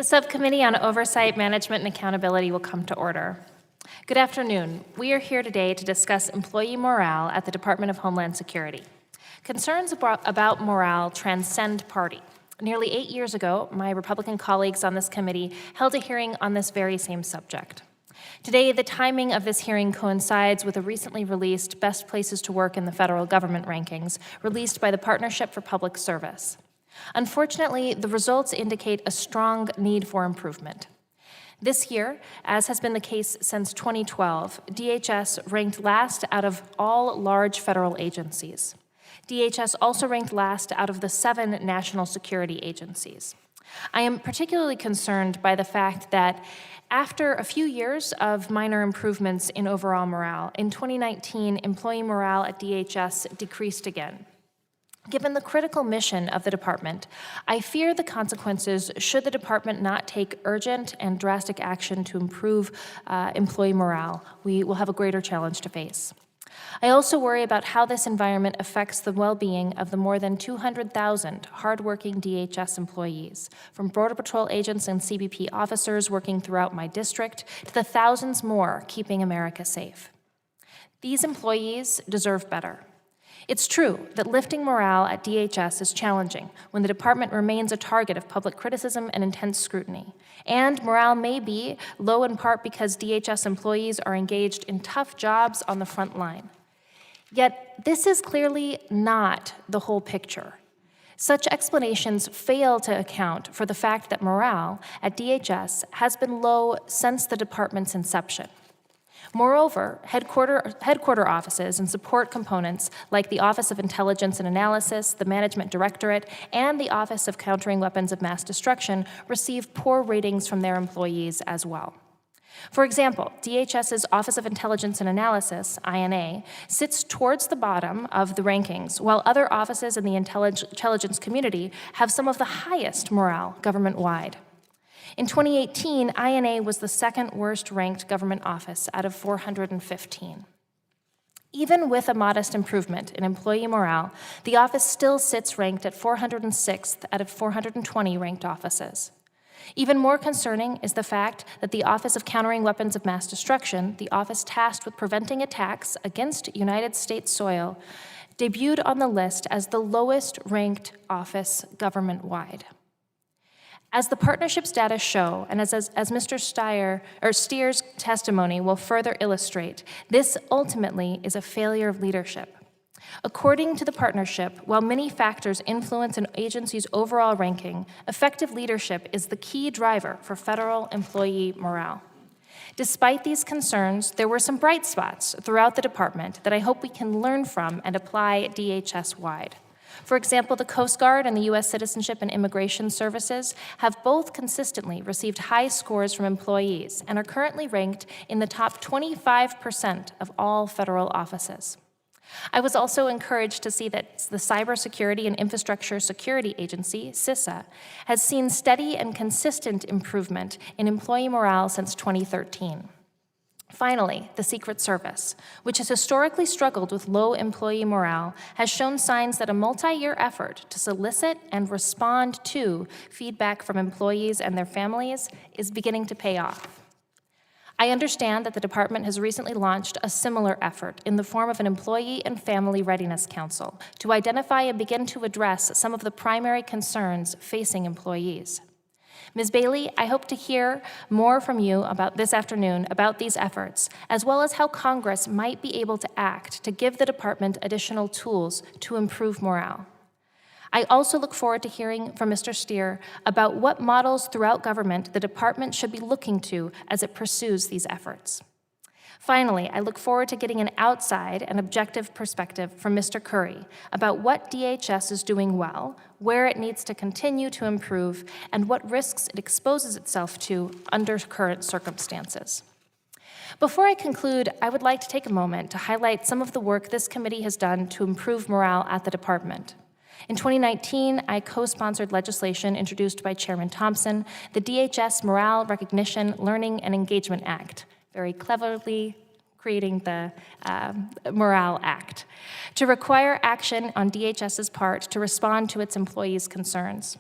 The Subcommittee on Oversight, Management, and Accountability will come to order. Good afternoon. We are here today to discuss employee morale at the Department of Homeland Security. Concerns about morale transcend party. Nearly 8 years ago, my Republican colleagues on this committee held a hearing on this very same subject. Today, the timing of this hearing coincides with a recently released Best Places to Work in the Federal Government rankings released by the Partnership for Public Service. Unfortunately, the results indicate a strong need for improvement. This year, as has been the case since 2012, DHS ranked last out of all large federal agencies. DHS also ranked last out of the 7 national security agencies. I am particularly concerned by the fact that after a few years of minor improvements in overall morale, in 2019, employee morale at DHS decreased again. Given the critical mission of the department, I fear the consequences should the department not take urgent and drastic action to improve employee morale. We will have a greater challenge to face. I also worry about how this environment affects the well-being of the more than 200,000 hardworking DHS employees, from Border Patrol agents and CBP officers working throughout my district to the thousands more keeping America safe. These employees deserve better. It's true that lifting morale at DHS is challenging when the department remains a target of public criticism and intense scrutiny. And morale may be low in part because DHS employees are engaged in tough jobs on the front line. Yet, this is clearly not the whole picture. Such explanations fail to account for the fact that morale at DHS has been low since the department's inception. Moreover, headquarter offices and support components like the Office of Intelligence and Analysis, the Management Directorate, and the Office of Countering Weapons of Mass Destruction receive poor ratings from their employees as well. For example, DHS's Office of Intelligence and Analysis, INA, sits towards the bottom of the rankings, while other offices in the intelligence community have some of the highest morale government-wide. In 2018, INA was the second worst ranked government office out of 415. Even with a modest improvement in employee morale, the office still sits ranked at 406th out of 420 ranked offices. Even more concerning is the fact that the Office of Countering Weapons of Mass Destruction, the office tasked with preventing attacks against United States soil, debuted on the list as the lowest ranked office government-wide. As the partnership's data show, and as Mr. Steer's testimony will further illustrate, this ultimately is a failure of leadership. According to the partnership, while many factors influence an agency's overall ranking, effective leadership is the key driver for federal employee morale. Despite these concerns, there were some bright spots throughout the department that I hope we can learn from and apply DHS-wide. For example, the Coast Guard and the U.S. Citizenship and Immigration Services have both consistently received high scores from employees and are currently ranked in the top 25% of all federal offices. I was also encouraged to see that the Cybersecurity and Infrastructure Security Agency, CISA, has seen steady and consistent improvement in employee morale since 2013. Finally, the Secret Service, which has historically struggled with low employee morale, has shown signs that a multi-year effort to solicit and respond to feedback from employees and their families is beginning to pay off. I understand that the department has recently launched a similar effort in the form of an Employee and Family Readiness Council to identify and begin to address some of the primary concerns facing employees. Ms. Bailey, I hope to hear more from you about this afternoon about these efforts, as well as how Congress might be able to act to give the department additional tools to improve morale. I also look forward to hearing from Mr. Steer about what models throughout government the department should be looking to as it pursues these efforts. Finally, I look forward to getting an outside and objective perspective from Mr. Curry about what DHS is doing well, where it needs to continue to improve, and what risks it exposes itself to under current circumstances. Before I conclude, I would like to take a moment to highlight some of the work this committee has done to improve morale at the department. In 2019, I co-sponsored legislation introduced by Chairman Thompson, the DHS Morale Recognition, Learning, and Engagement Act, very cleverly creating the Morale Act, to require action on DHS's part to respond to its employees' concerns.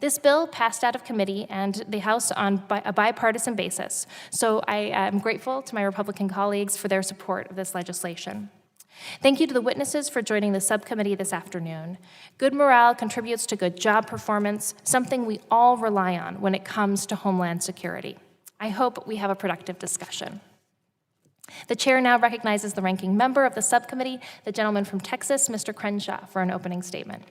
This bill passed out of committee and the House on a bipartisan basis, so I am grateful to my Republican colleagues for their support of this legislation. Thank you to the witnesses for joining the subcommittee this afternoon. Good morale contributes to good job performance, something we all rely on when it comes to Homeland Security. I hope we have a productive discussion. The chair now recognizes the ranking member of the subcommittee, the gentleman from Texas, Mr. Crenshaw, for an opening statement.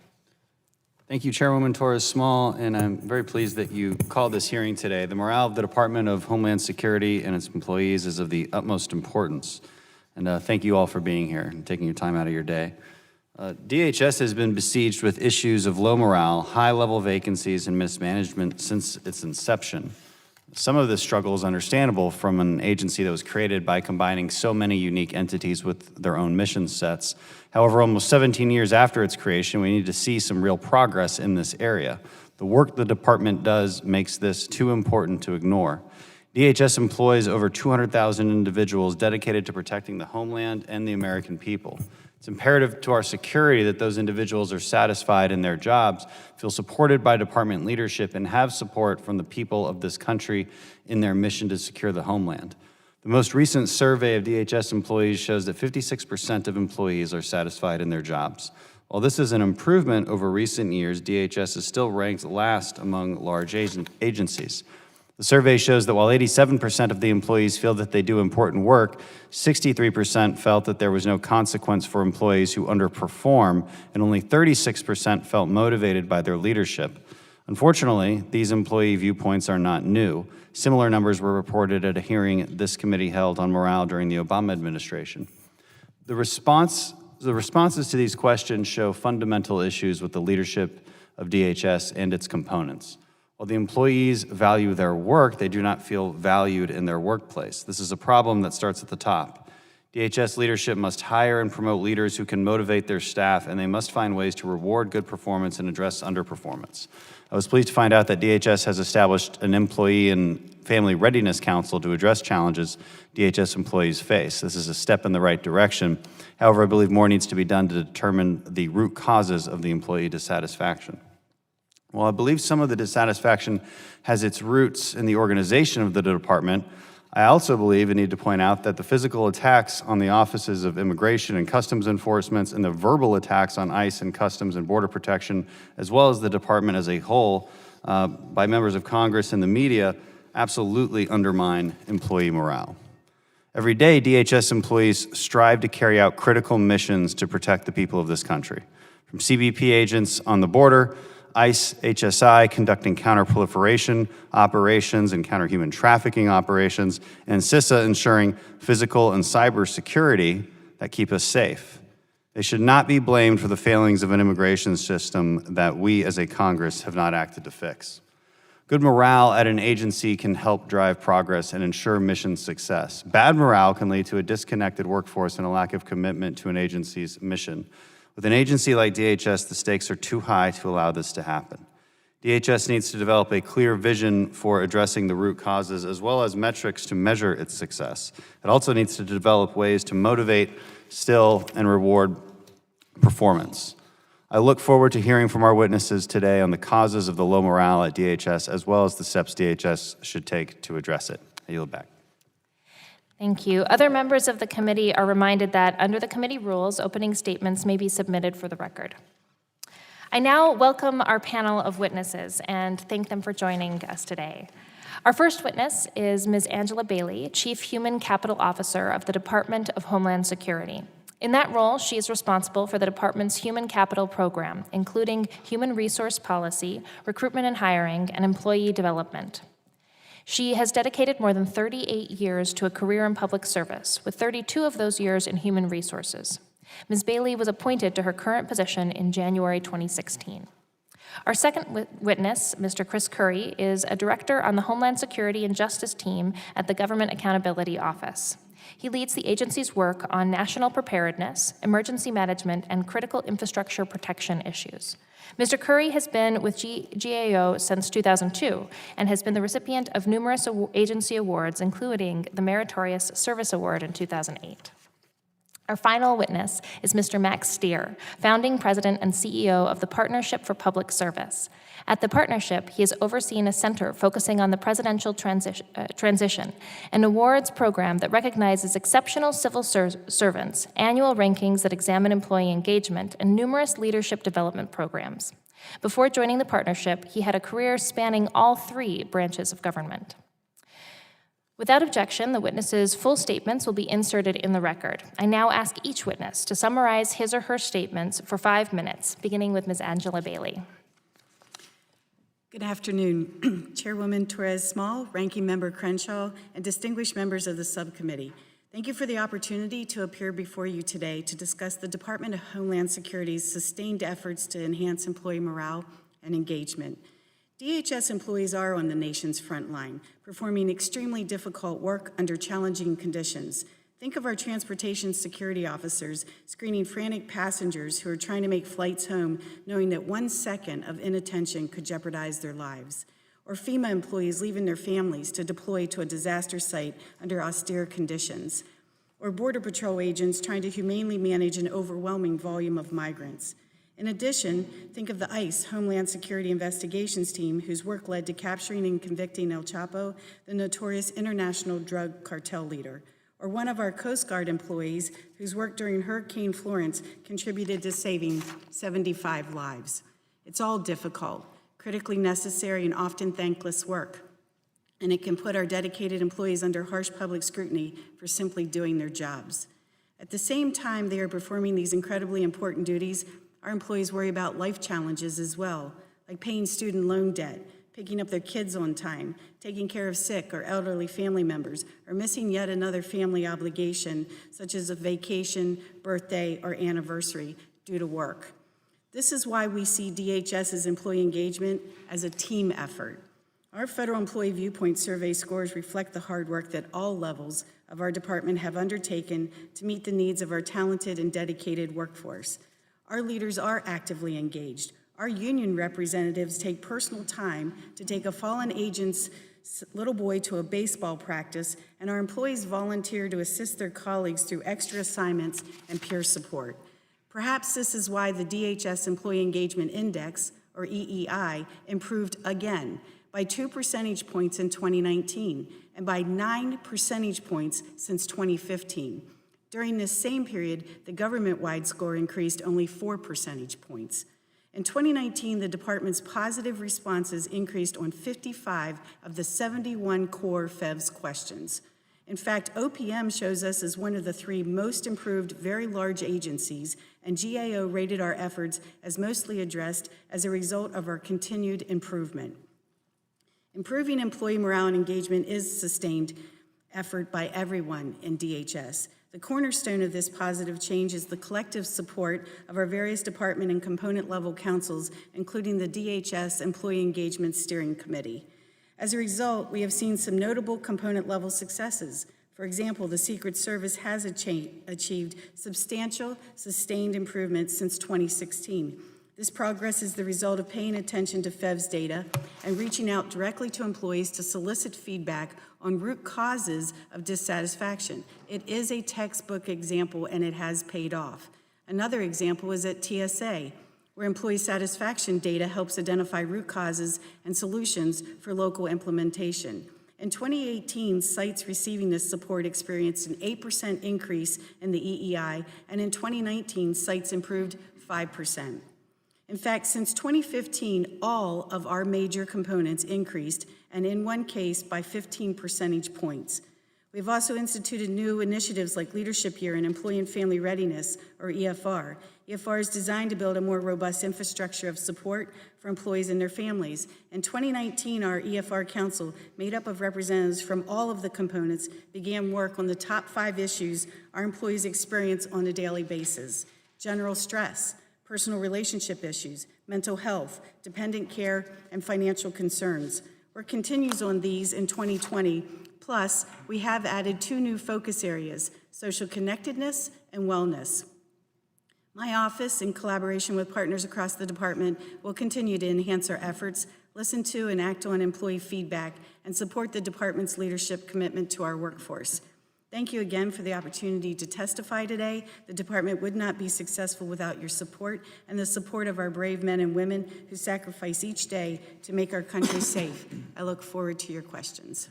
Thank you, Chairwoman Torres-Small, and I'm very pleased that you called this hearing today. The morale of the Department of Homeland Security and its employees is of the utmost importance. And thank you all for being here and taking your time out of your day. DHS has been besieged with issues of low morale, high-level vacancies, and mismanagement since its inception. Some of this struggle is understandable from an agency that was created by combining so many unique entities with their own mission sets. However, almost 17 years after its creation, we need to see some real progress in this area. The work the department does makes this too important to ignore. DHS employs over 200,000 individuals dedicated to protecting the homeland and the American people. It's imperative to our security that those individuals are satisfied in their jobs, feel supported by department leadership, and have support from the people of this country in their mission to secure the homeland. The most recent survey of DHS employees shows that 56% of employees are satisfied in their jobs. While this is an improvement over recent years, DHS is still ranked last among large agencies. The survey shows that while 87% of the employees feel that they do important work, 63% felt that there was no consequence for employees who underperform, and only 36% felt motivated by their leadership. Unfortunately, these employee viewpoints are not new. Similar numbers were reported at a hearing this committee held on morale during the Obama administration. The responses to these questions show fundamental issues with the leadership of DHS and its components. While the employees value their work, they do not feel valued in their workplace. This is a problem that starts at the top. DHS leadership must hire and promote leaders who can motivate their staff, and they must find ways to reward good performance and address underperformance. I was pleased to find out that DHS has established an Employee and Family Readiness Council to address challenges DHS employees face. This is a step in the right direction. However, I believe more needs to be done to determine the root causes of the employee dissatisfaction. While I believe some of the dissatisfaction has its roots in the organization of the department, I also believe I need to point out that the physical attacks on the offices of Immigration and Customs Enforcement and the verbal attacks on ICE and Customs and Border Protection, as well as the department as a whole, by members of Congress and the media, absolutely undermine employee morale. Every day, DHS employees strive to carry out critical missions to protect the people of this country. From CBP agents on the border, ICE, HSI conducting counterproliferation operations and counter-human trafficking operations, and CISA ensuring physical and cyber security that keep us safe. They should not be blamed for the failings of an immigration system that we as a Congress have not acted to fix. Good morale at an agency can help drive progress and ensure mission success. Bad morale can lead to a disconnected workforce and a lack of commitment to an agency's mission. With an agency like DHS, the stakes are too high to allow this to happen. DHS needs to develop a clear vision for addressing the root causes as well as metrics to measure its success. It also needs to develop ways to motivate, still, and reward performance. I look forward to hearing from our witnesses today on the causes of the low morale at DHS as well as the steps DHS should take to address it. I yield back. Thank you. Other members of the committee are reminded that under the committee rules, opening statements may be submitted for the record. I now welcome our panel of witnesses and thank them for joining us today. Our first witness is Ms. Angela Bailey, Chief Human Capital Officer of the Department of Homeland Security. In that role, she is responsible for the department's human capital program, including human resource policy, recruitment and hiring, and employee development. She has dedicated more than 38 years to a career in public service, with 32 of those years in human resources. Ms. Bailey was appointed to her current position in January 2016. Our second witness, Mr. Chris Curry, is a director on the Homeland Security and Justice team at the Government Accountability Office. He leads the agency's work on national preparedness, emergency management, and critical infrastructure protection issues. Mr. Curry has been with GAO since 2002 and has been the recipient of numerous agency awards, including the Meritorious Service Award in 2008. Our final witness is Mr. Max Stier, founding president and CEO of the Partnership for Public Service. At the partnership, he has overseen a center focusing on the presidential transition, an awards program that recognizes exceptional civil servants, annual rankings that examine employee engagement, and numerous leadership development programs. Before joining the partnership, he had a career spanning all 3 branches of government. Without objection, the witnesses' full statements will be inserted in the record. I now ask each witness to summarize his or her statements for 5 minutes, beginning with Ms. Angela Bailey. Good afternoon, Chairwoman Torres-Small, Ranking Member Crenshaw, and distinguished members of the subcommittee. Thank you for the opportunity to appear before you today to discuss the Department of Homeland Security's sustained efforts to enhance employee morale and engagement. DHS employees are on the nation's front line, performing extremely difficult work under challenging conditions. Think of our transportation security officers screening frantic passengers who are trying to make flights home, knowing that 1 second of inattention could jeopardize their lives. Or FEMA employees leaving their families to deploy to a disaster site under austere conditions. Or Border Patrol agents trying to humanely manage an overwhelming volume of migrants. In addition, think of the ICE, Homeland Security Investigations Team, whose work led to capturing and convicting El Chapo, the notorious international drug cartel leader. Or one of our Coast Guard employees, whose work during Hurricane Florence contributed to saving 75 lives. It's all difficult, critically necessary, and often thankless work. And it can put our dedicated employees under harsh public scrutiny for simply doing their jobs. At the same time they are performing these incredibly important duties, our employees worry about life challenges as well, like paying student loan debt, picking up their kids on time, taking care of sick or elderly family members, or missing yet another family obligation, such as a vacation, birthday, or anniversary due to work. This is why we see DHS's employee engagement as a team effort. Our Federal Employee Viewpoint Survey scores reflect the hard work that all levels of our department have undertaken to meet the needs of our talented and dedicated workforce. Our leaders are actively engaged. Our union representatives take personal time to take a fallen agent's little boy to a baseball practice, and our employees volunteer to assist their colleagues through extra assignments and peer support. Perhaps this is why the DHS Employee Engagement Index, or EEI, improved again by 2 percentage points in 2019 and by 9 percentage points since 2015. During this same period, the government-wide score increased only 4 percentage points. In 2019, the department's positive responses increased on 55 of the 71 core FEVS questions. In fact, OPM shows us as one of the 3 most improved very large agencies, and GAO rated our efforts as mostly addressed as a result of our continued improvement. Improving employee morale and engagement is a sustained effort by everyone in DHS. The cornerstone of this positive change is the collective support of our various department and component level councils, including the DHS Employee Engagement Steering Committee. As a result, we have seen some notable component level successes. For example, the Secret Service has achieved substantial, sustained improvements since 2016. This progress is the result of paying attention to FEVS data and reaching out directly to employees to solicit feedback on root causes of dissatisfaction. It is a textbook example, and it has paid off. Another example is at TSA, where employee satisfaction data helps identify root causes and solutions for local implementation. In 2018, sites receiving this support experienced an 8% increase in the EEI, and in 2019, sites improved 5%. In fact, since 2015, all of our major components increased, and in one case by 15 percentage points. We've also instituted new initiatives like Leadership Year and Employee and Family Readiness, or EFR. EFR is designed to build a more robust infrastructure of support for employees and their families. In 2019, our EFR Council, made up of representatives from all of the components, began work on the top 5 issues our employees experience on a daily basis: general stress, personal relationship issues, mental health, dependent care, and financial concerns. Work continues on these in 2020. Plus, we have added 2 new focus areas: social connectedness and wellness. My office, in collaboration with partners across the department, will continue to enhance our efforts, listen to and act on employee feedback, and support the department's leadership commitment to our workforce. Thank you again for the opportunity to testify today. The department would not be successful without your support and the support of our brave men and women who sacrifice each day to make our country safe. I look forward to your questions.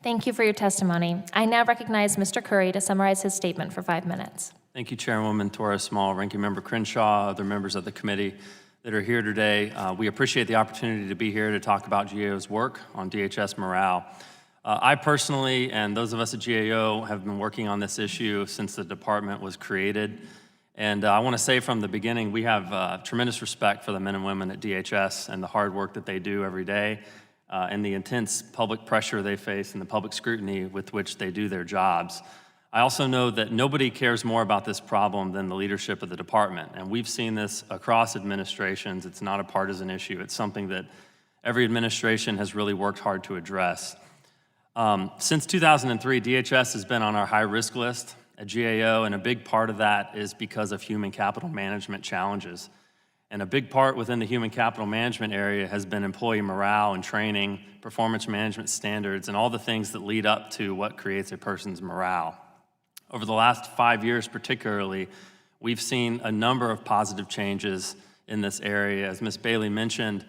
Thank you for your testimony. I now recognize Mr. Curry to summarize his statement for 5 minutes. Thank you, Chairwoman Torres Small, Ranking Member Crenshaw, other members of the committee that are here today. We appreciate the opportunity to be here to talk about GAO's work on DHS morale. I personally, and those of us at GAO, have been working on this issue since the department was created. And I want to say from the beginning, we have tremendous respect for the men and women at DHS and the hard work that they do every day, and the intense public pressure they face and the public scrutiny with which they do their jobs. I also know that nobody cares more about this problem than the leadership of the department. And we've seen this across administrations. It's not a partisan issue. It's something that every administration has really worked hard to address. Since 2003, DHS has been on our high-risk list at GAO, and a big part of that is because of human capital management challenges. And a big part within the human capital management area has been employee morale and training, performance management standards, and all the things that lead up to what creates a person's morale. Over the last 5 years particularly, we've seen a number of positive changes in this area. As Ms. Bailey mentioned,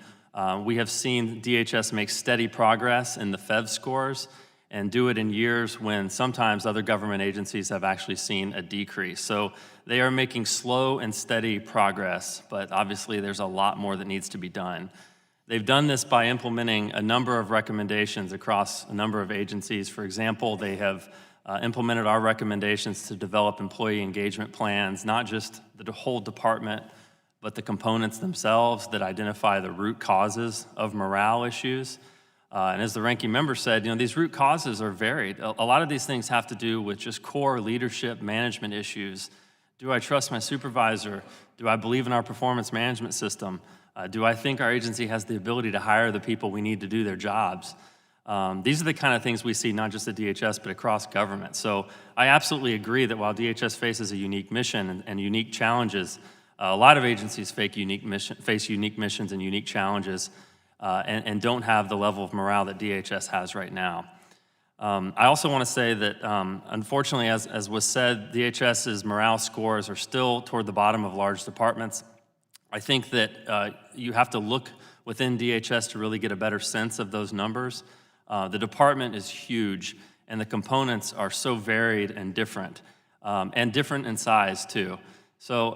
we have seen DHS make steady progress in the FEV scores and do it in years when sometimes other government agencies have actually seen a decrease. So they are making slow and steady progress, but obviously there's a lot more that needs to be done. They've done this by implementing a number of recommendations across a number of agencies. For example, they have implemented our recommendations to develop employee engagement plans, not just the whole department, but the components themselves that identify the root causes of morale issues. And as the ranking member said, these root causes are varied. A lot of these things have to do with just core leadership management issues. Do I trust my supervisor? Do I believe in our performance management system? Do I think our agency has the ability to hire the people we need to do their jobs? These are the kind of things we see not just at DHS, but across government. So I absolutely agree that while DHS faces a unique mission and unique challenges, a lot of agencies face unique missions and unique challenges and don't have the level of morale that DHS has right now. I also want to say that, unfortunately, as was said, DHS's morale scores are still toward the bottom of large departments. I think that you have to look within DHS to really get a better sense of those numbers. The department is huge, and the components are so varied and different in size, too. So,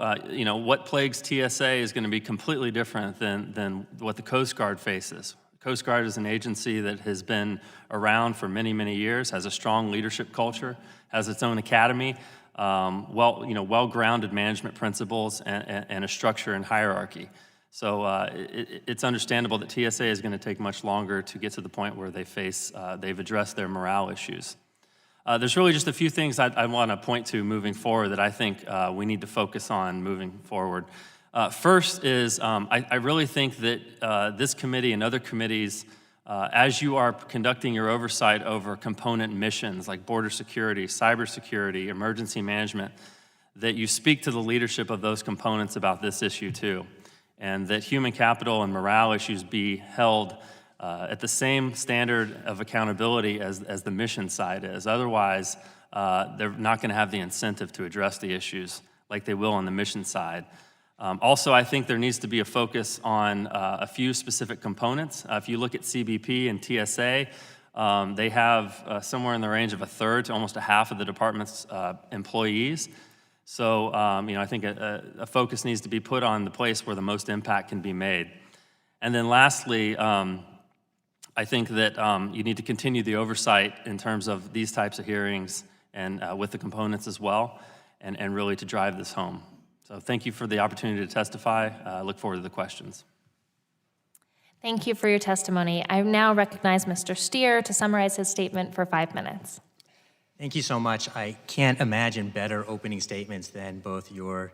what plagues TSA is going to be completely different than what the Coast Guard faces. The Coast Guard is an agency that has been around for many, many years, has a strong leadership culture, has its own academy, well-grounded management principles, and a structure and hierarchy. So it's understandable that TSA is going to take much longer to get to the point where they've addressed their morale issues. There's really just a few things I want to point to moving forward that I think we need to focus on moving forward. First is I really think that this committee and other committees, as you are conducting your oversight over component missions like border security, cybersecurity, emergency management, that you speak to the leadership of those components about this issue too, and that human capital and morale issues be held at the same standard of accountability as the mission side is. Otherwise, they're not going to have the incentive to address the issues like they will on the mission side. Also, I think there needs to be a focus on a few specific components. If you look at CBP and TSA, they have somewhere in the range of a third to almost a half of the department's employees. So, I think a focus needs to be put on the place where the most impact can be made. And then lastly, I think that you need to continue the oversight in terms of these types of hearings and with the components as well, and really to drive this home. So thank you for the opportunity to testify. I look forward to the questions. Thank you for your testimony. I now recognize Mr. Steer to summarize his statement for 5 minutes. Thank you so much. I can't imagine better opening statements than both your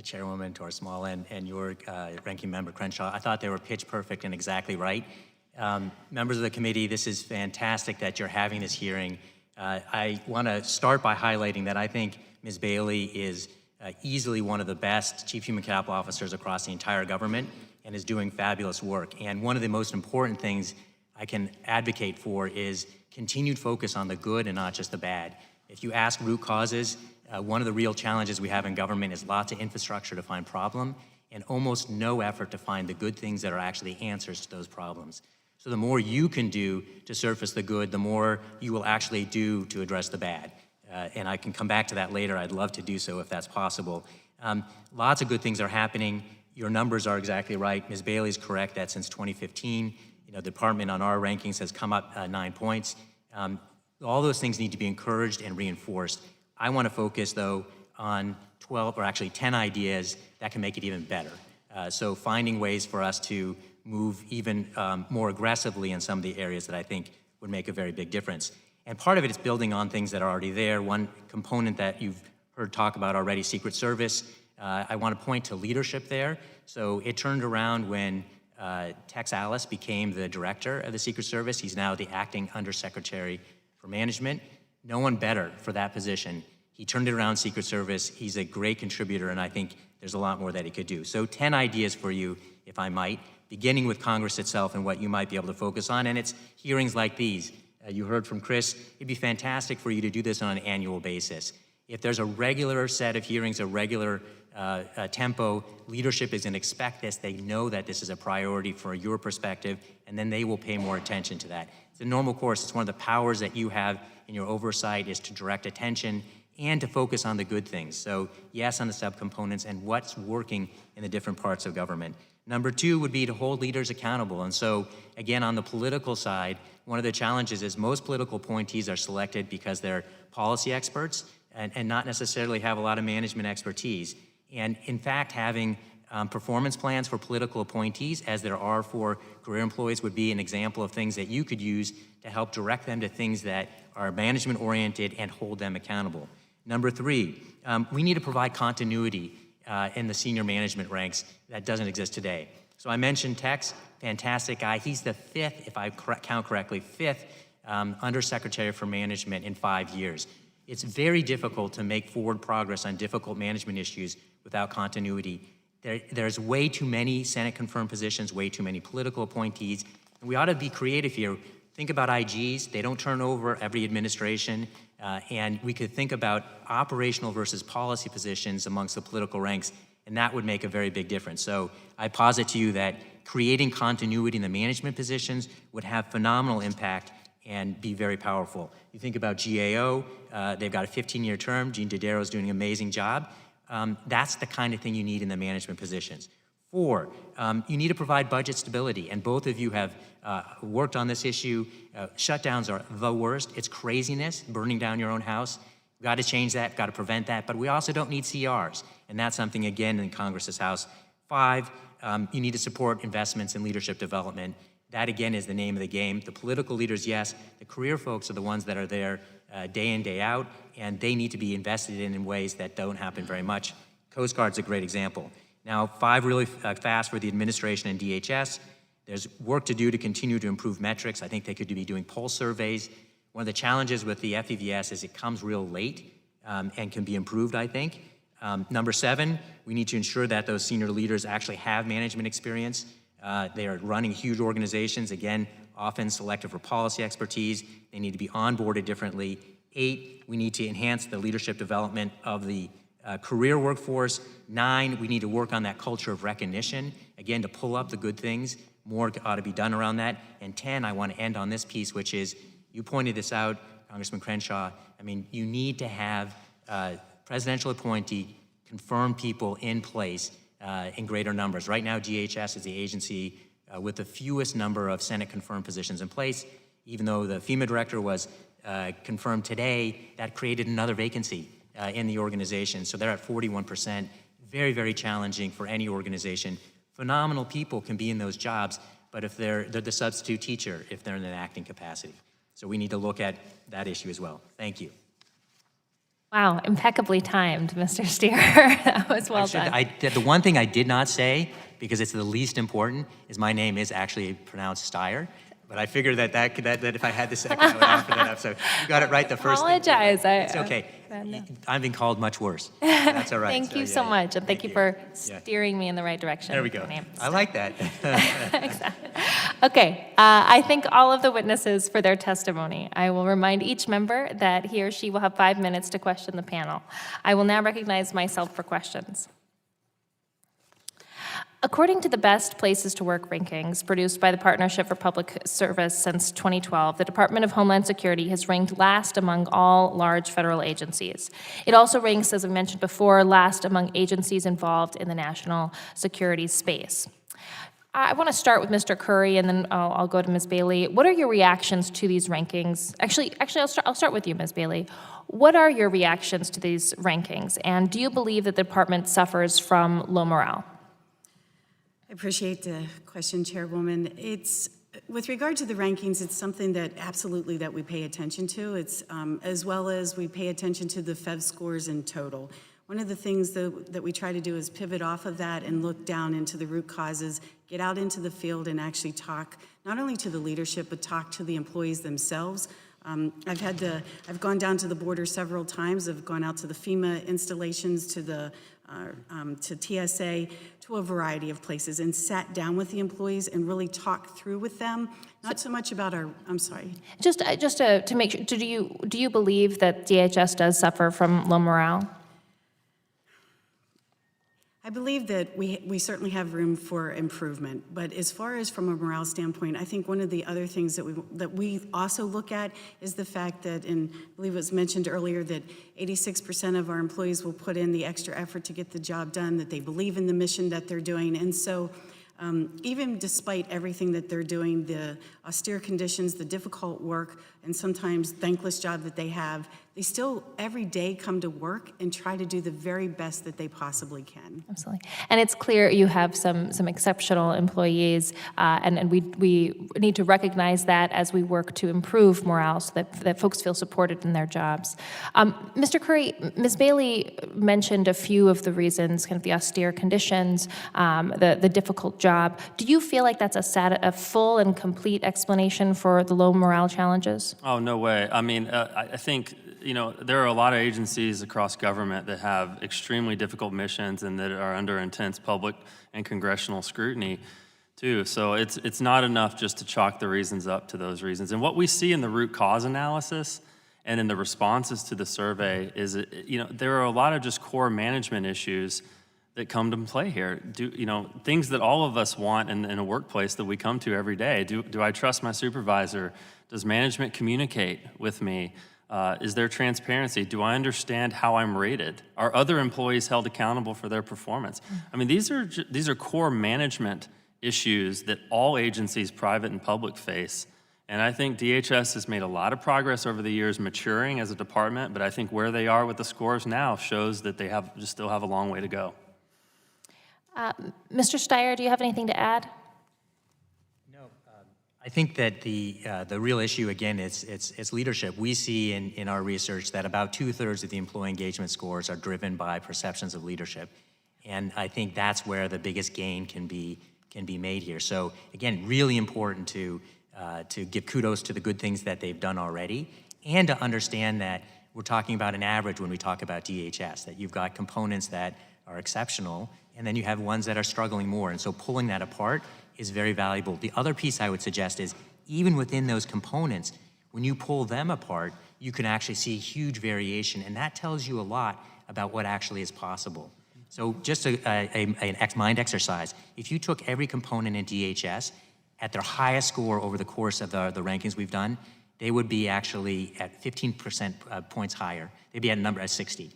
Chairwoman Torres Small and your Ranking Member Crenshaw. I thought they were pitch perfect and exactly right. Members of the committee, this is fantastic that you're having this hearing. I want to start by highlighting that I think Ms. Bailey is easily one of the best Chief Human Capital Officers across the entire government and is doing fabulous work. And one of the most important things I can advocate for is continued focus on the good and not just the bad. If you ask root causes, one of the real challenges we have in government is lots of infrastructure to find problem and almost no effort to find the good things that are actually answers to those problems. So the more you can do to surface the good, the more you will actually do to address the bad. And I can come back to that later. I'd love to do so if that's possible. Lots of good things are happening. Your numbers are exactly right. Ms. Bailey's correct that since 2015, the department on our rankings has come up 9 points. All those things need to be encouraged and reinforced. I want to focus, though, on 12, or actually 10 ideas that can make it even better. So finding ways for us to move even more aggressively in some of the areas that I think would make a very big difference. And part of it is building on things that are already there. One component that you've heard talk about already, Secret Service. I want to point to leadership there. So it turned around when Tex Alice became the director of the Secret Service. He's now the acting undersecretary for management. No one better for that position. He turned it around, Secret Service. He's a great contributor, and I think there's a lot more that he could do. So 10 ideas for you, if I might, beginning with Congress itself and what you might be able to focus on, and it's hearings like these. You heard from Chris, it'd be fantastic for you to do this on an annual basis. If there's a regular set of hearings, a regular tempo, leadership is going to expect this. They know that this is a priority for your perspective, and then they will pay more attention to that. It's a normal course. It's one of the powers that you have in your oversight is to direct attention and to focus on the good things. So yes, on the subcomponents and what's working in the different parts of government. Number 2 would be to hold leaders accountable. And so again, on the political side, one of the challenges is most political appointees are selected because they're policy experts and not necessarily have a lot of management expertise. And in fact, having performance plans for political appointees, as there are for career employees, would be an example of things that you could use to help direct them to things that are management-oriented and hold them accountable. Number 3, we need to provide continuity in the senior management ranks that doesn't exist today. So I mentioned Tex, fantastic guy. He's the 5th, if I count correctly, 5th Undersecretary for Management in 5 years. It's very difficult to make forward progress on difficult management issues without continuity. There's way too many Senate-confirmed positions, way too many political appointees, and we ought to be creative here. Think about IGs. They don't turn over every administration, and we could think about operational versus policy positions amongst the political ranks, and that would make a very big difference. So I posit to you that creating continuity in the management positions would have phenomenal impact and be very powerful. You think about GAO, they've got a 15-year term. Gene Didero's doing an amazing job. That's the kind of thing you need in the management positions. 4, you need to provide budget stability, and both of you have worked on this issue. Shutdowns are the worst. It's craziness, burning down your own house. We've got to change that, got to prevent that, but we also don't need CRs, and that's something, again, in Congress's House. 5, you need to support investments in leadership development. That, again, is the name of the game. The political leaders, yes. The career folks are the ones that are there day in, day out, and they need to be invested in ways that don't happen very much. Coast Guard's a great example. Now, 5 really fast for the administration and DHS. There's work to do to continue to improve metrics. I think they could be doing pulse surveys. One of the challenges with the FEVS is it comes real late and can be improved, I think. Number 7, we need to ensure that those senior leaders actually have management experience. They are running huge organizations, again, often selected for policy expertise. They need to be onboarded differently. 8, we need to enhance the leadership development of the career workforce. 9, we need to work on that culture of recognition, again, to pull up the good things. More ought to be done around that. And 10, I want to end on this piece, which is, you pointed this out, Congressman Crenshaw, I mean, you need to have presidential appointee confirmed people in place in greater numbers. Right now, DHS is the agency with the fewest number of Senate-confirmed positions in place. Even though the FEMA director was confirmed today, that created another vacancy in the organization. So they're at 41%. Very, very challenging for any organization. Phenomenal people can be in those jobs, but if they're the substitute teacher, if they're in an acting capacity. So we need to look at that issue as well. Thank you. Wow, impeccably timed, Mr. Steer. That was well done. The one thing I did not say, because it's the least important, is my name is actually pronounced Steyer. But I figured that if I had the second, I would offer that up. So you got it right the first time. Apologize. It's okay. I'm being called much worse. That's all right. Thank you so much, and thank you for steering me in the right direction. There we go. My name. I like that. Exactly. Okay, I thank all of the witnesses for their testimony. I will remind each member that he or she will have 5 minutes to question the panel. I will now recognize myself for questions. According to the Best Places to Work rankings produced by the Partnership for Public Service since 2012, the Department of Homeland Security has ranked last among all large federal agencies. It also ranks, as I mentioned before, last among agencies involved in the national security space. I want to start with Mr. Curry, and then I'll go to Ms. Bailey. What are your reactions to these rankings? Actually, I'll start with you, Ms. Bailey. What are your reactions to these rankings, and do you believe that the department suffers from low morale? I appreciate the question, Chairwoman. With regard to the rankings, it's something that absolutely that we pay attention to. It's as well as we pay attention to the FEV scores in total. One of the things that we try to do is pivot off of that and look down into the root causes, get out into the field and actually talk not only to the leadership, but talk to the employees themselves. I've gone down to the border several times. I've gone out to the FEMA installations, to TSA, to a variety of places, and sat down with the employees and really talked through with them. Not so much about I'm sorry. Just to make sure, do you believe that DHS does suffer from low morale? I believe that we certainly have room for improvement, but as far as from a morale standpoint, I think one of the other things that we also look at is the fact that, and I believe it was mentioned earlier, that 86% of our employees will put in the extra effort to get the job done, that they believe in the mission that they're doing, and so even despite everything that they're doing, the austere conditions, the difficult work, and sometimes thankless job that they have, they still every day come to work and try to do the very best that they possibly can. Absolutely. And it's clear you have some exceptional employees, and we need to recognize that as we work to improve morale so that folks feel supported in their jobs. Mr. Curry, Ms. Bailey mentioned a few of the reasons, kind of the austere conditions, the difficult job. Do you feel like that's a full and complete explanation for the low morale challenges? Oh, no way. I mean, I think, there are a lot of agencies across government that have extremely difficult missions and that are under intense public and congressional scrutiny, too. So it's not enough just to chalk the reasons up to those reasons. And what we see in the root cause analysis and in the responses to the survey is, there are a lot of just core management issues that come to play here. Things that all of us want in a workplace that we come to every day. Do I trust my supervisor? Does management communicate with me? Is there transparency? Do I understand how I'm rated? Are other employees held accountable for their performance? I mean, these are core management issues that all agencies, private and public, face. And I think DHS has made a lot of progress over the years maturing as a department, but I think where they are with the scores now shows that they still have a long way to go. Mr. Steyer, do you have anything to add? I think that the real issue, again, it's leadership. We see in our research that about 2/3 of the employee engagement scores are driven by perceptions of leadership. And I think that's where the biggest gain can be made here. So again, really important to give kudos to the good things that they've done already, and to understand that we're talking about an average when we talk about DHS, that you've got components that are exceptional, and then you have ones that are struggling more. And so pulling that apart is very valuable. The other piece I would suggest is, even within those components, when you pull them apart, you can actually see huge variation, and that tells you a lot about what actually is possible. So just an mind exercise, if you took every component in DHS at their highest score over the course of the rankings we've done, they would be actually at 15% points higher. They'd be at a number at 60.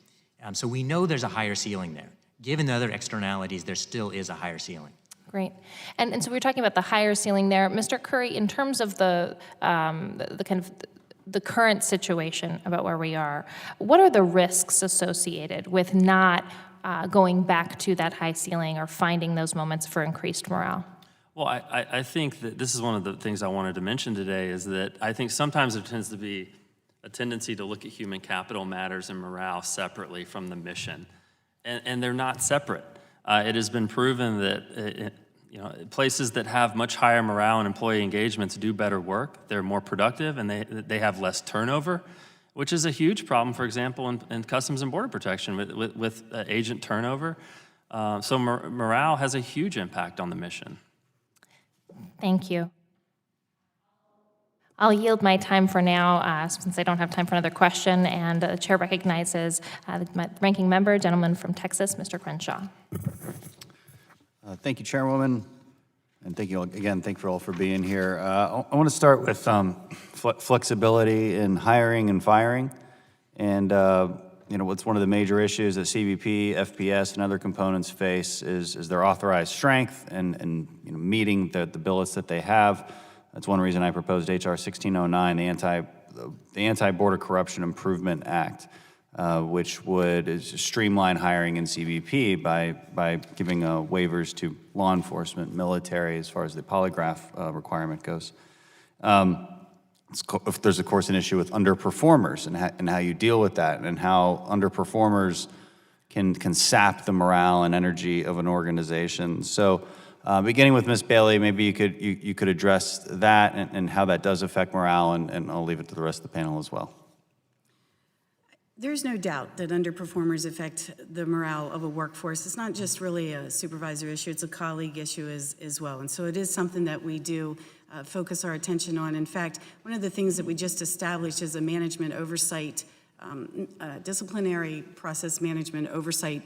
So we know there's a higher ceiling there. Given the other externalities, there still is a higher ceiling. Great. And so we're talking about the higher ceiling there. Mr. Curry, in terms of the kind of the current situation about where we are, what are the risks associated with not going back to that high ceiling or finding those moments for increased morale? Well, I think that this is one of the things I wanted to mention today, is that I think sometimes there tends to be a tendency to look at human capital matters and morale separately from the mission. And they're not separate. It has been proven that places that have much higher morale and employee engagements do better work. They're more productive, and they have less turnover, which is a huge problem, for example, in Customs and Border Protection with agent turnover. So morale has a huge impact on the mission. Thank you. I'll yield my time for now, since I don't have time for another question, and the chair recognizes my ranking member, gentleman from Texas, Mr. Crenshaw. Thank you, Chairwoman, and thank you all, again, thank you all for being here. I want to start with flexibility in hiring and firing, and what's one of the major issues that CBP, FPS, and other components face is their authorized strength and meeting the billets that they have. That's one reason I proposed HR 1609, the Anti-Border Corruption Improvement Act, which would streamline hiring in CBP by giving waivers to law enforcement, military, as far as the polygraph requirement goes. There's, of course, an issue with underperformers and how you deal with that, and how underperformers can sap the morale and energy of an organization. So beginning with Ms. Bailey, maybe you could address that and how that does affect morale, and I'll leave it to the rest of the panel as well. There's no doubt that underperformers affect the morale of a workforce. It's not just really a supervisor issue, it's a colleague issue as well. And so it is something that we do focus our attention on. In fact, one of the things that we just established is a management oversight, disciplinary process management oversight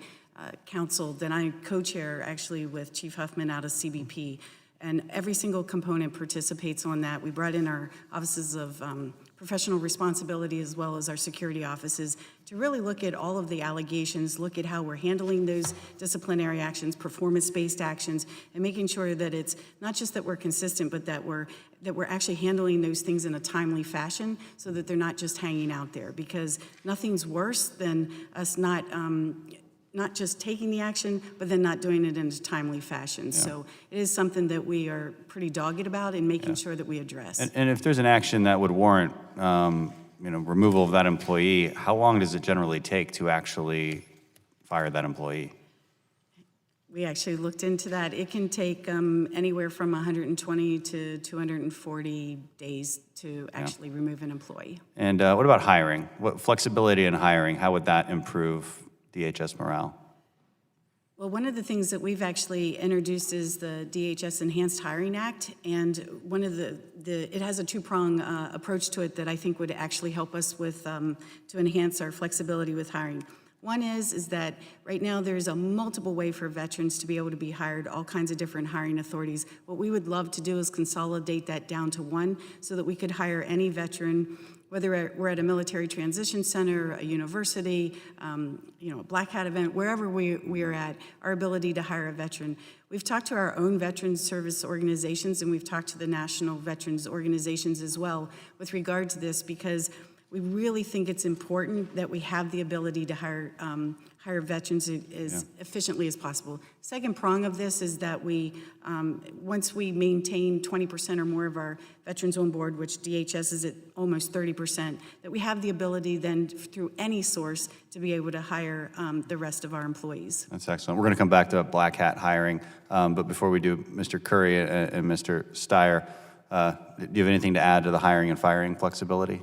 council that I co-chair actually with Chief Huffman out of CBP. And every single component participates on that. We brought in our offices of professional responsibility as well as our security offices to really look at all of the allegations, look at how we're handling those disciplinary actions, performance-based actions, and making sure that it's not just that we're consistent, but that we're actually handling those things in a timely fashion so that they're not just hanging out there, because nothing's worse than us not just taking the action, but then not doing it in a timely fashion. Yeah. So it is something that we are pretty dogged about in making sure that we address. And if there's an action that would warrant, removal of that employee, how long does it generally take to actually fire that employee? We actually looked into that. It can take anywhere from 120 to 240 days to actually remove an employee. And what about hiring? What flexibility in hiring, how would that improve DHS morale? Well, one of the things that we've actually introduced is the Dhs Enhanced Hiring Act, and one of it has a two-prong approach to it that I think would actually help us with to enhance our flexibility with hiring. One is that right now there's a multiple way for veterans to be able to be hired, all kinds of different hiring authorities. What we would love to do is consolidate that down to one so that we could hire any veteran, whether we're at a military transition center, a university, a Black Hat event, wherever we are at, our ability to hire a veteran. We've talked to our own veterans service organizations, and we've talked to the national veterans organizations as well with regard to this, because we really think it's important that we have the ability to hire veterans as efficiently as possible. Second prong of this is that we, once we maintain 20% or more of our veterans on board, which DHS is at almost 30%, that we have the ability then through any source to be able to hire the rest of our employees. That's excellent. We're going to come back to Black Hat hiring, but before we do, Mr. Curry and Mr. Steyer, do you have anything to add to the hiring and firing flexibility?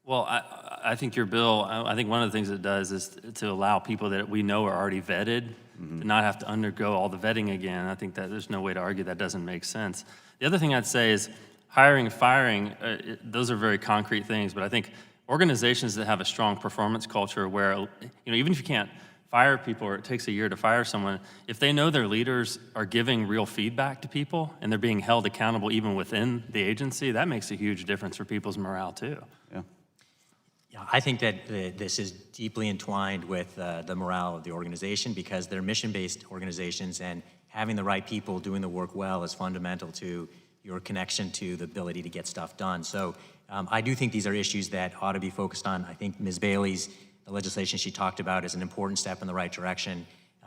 Well, I think your bill, I think one of the things it does is to allow people that we know are already vetted to not have to undergo all the vetting again. I think that there's no way to argue that doesn't make sense. The other thing I'd say is hiring and firing, those are very concrete things, but I think organizations that have a strong performance culture where, even if you can't fire people or it takes a year to fire someone, if they know their leaders are giving real feedback to people and they're being held accountable even within the agency, that makes a huge difference for people's morale too. Yeah. Yeah, I think that this is deeply entwined with the morale of the organization, because they're mission-based organizations, and having the right people doing the work well is fundamental to your connection to the ability to get stuff done. So I do think these are issues that ought to be focused on. I think Ms. Bailey's the legislation she talked about is an important step in the right direction.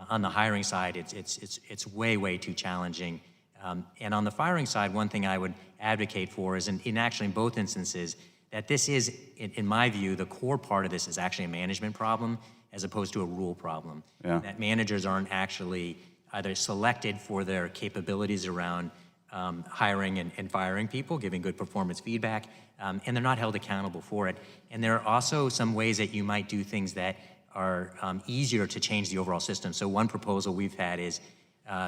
On the hiring side, it's way too challenging. And on the firing side, one thing I would advocate for is, in actually in both instances, that this is, in my view, the core part of this is actually a management problem as opposed to a rule problem. Yeah. That managers aren't actually either selected for their capabilities around hiring and firing people, giving good performance feedback, and they're not held accountable for it. And there are also some ways that you might do things that are easier to change the overall system. So one proposal we've had is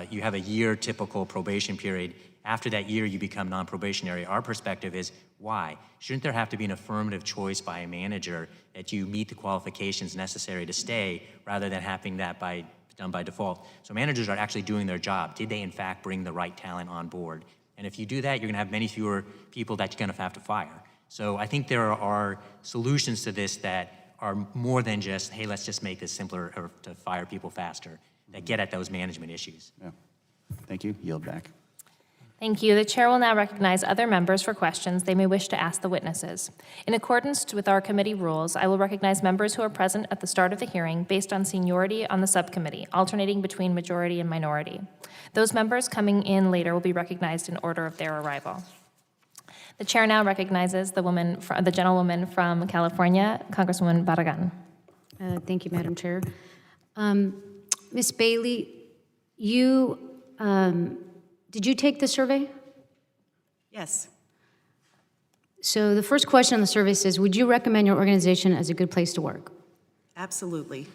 You have a year typical probation period. After that year, you become non-probationary. Our perspective is, why? Shouldn't there have to be an affirmative choice by a manager that you meet the qualifications necessary to stay rather than having that done by default? So managers are actually doing their job. Did they, in fact, bring the right talent on board? And if you do that, you're going to have many fewer people that you're going to have to fire. So I think there are solutions to this that are more than just, hey, let's just make this simpler or to fire people faster, that get at those management issues. Yeah. Thank you. Yield back. Thank you. The chair will now recognize other members for questions they may wish to ask the witnesses. In accordance with our committee rules, I will recognize members who are present at the start of the hearing based on seniority on the subcommittee, alternating between majority and minority. Those members coming in later will be recognized in order of their arrival. The chair now recognizes the gentlewoman from California, Congresswoman Barragan. Thank you, Madam Chair. Ms. Bailey, did you take the survey? Yes, So the first question on the survey says, would you recommend your organization as a good place to work? absolutely.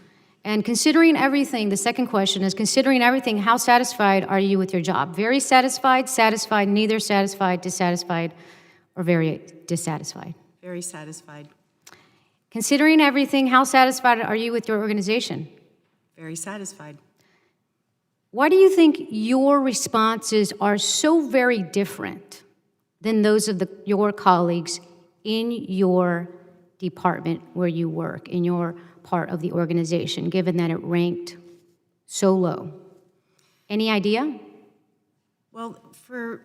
And considering everything, the second question is, considering everything, how satisfied are you with your job? Very satisfied, satisfied, neither satisfied, dissatisfied, or very dissatisfied? Very satisfied. Considering everything, how satisfied are you with your organization? Very satisfied. Why do you think your responses are so very different than those of your colleagues in your department where you work, in your part of the organization, given that it ranked so low? Any idea? Well, for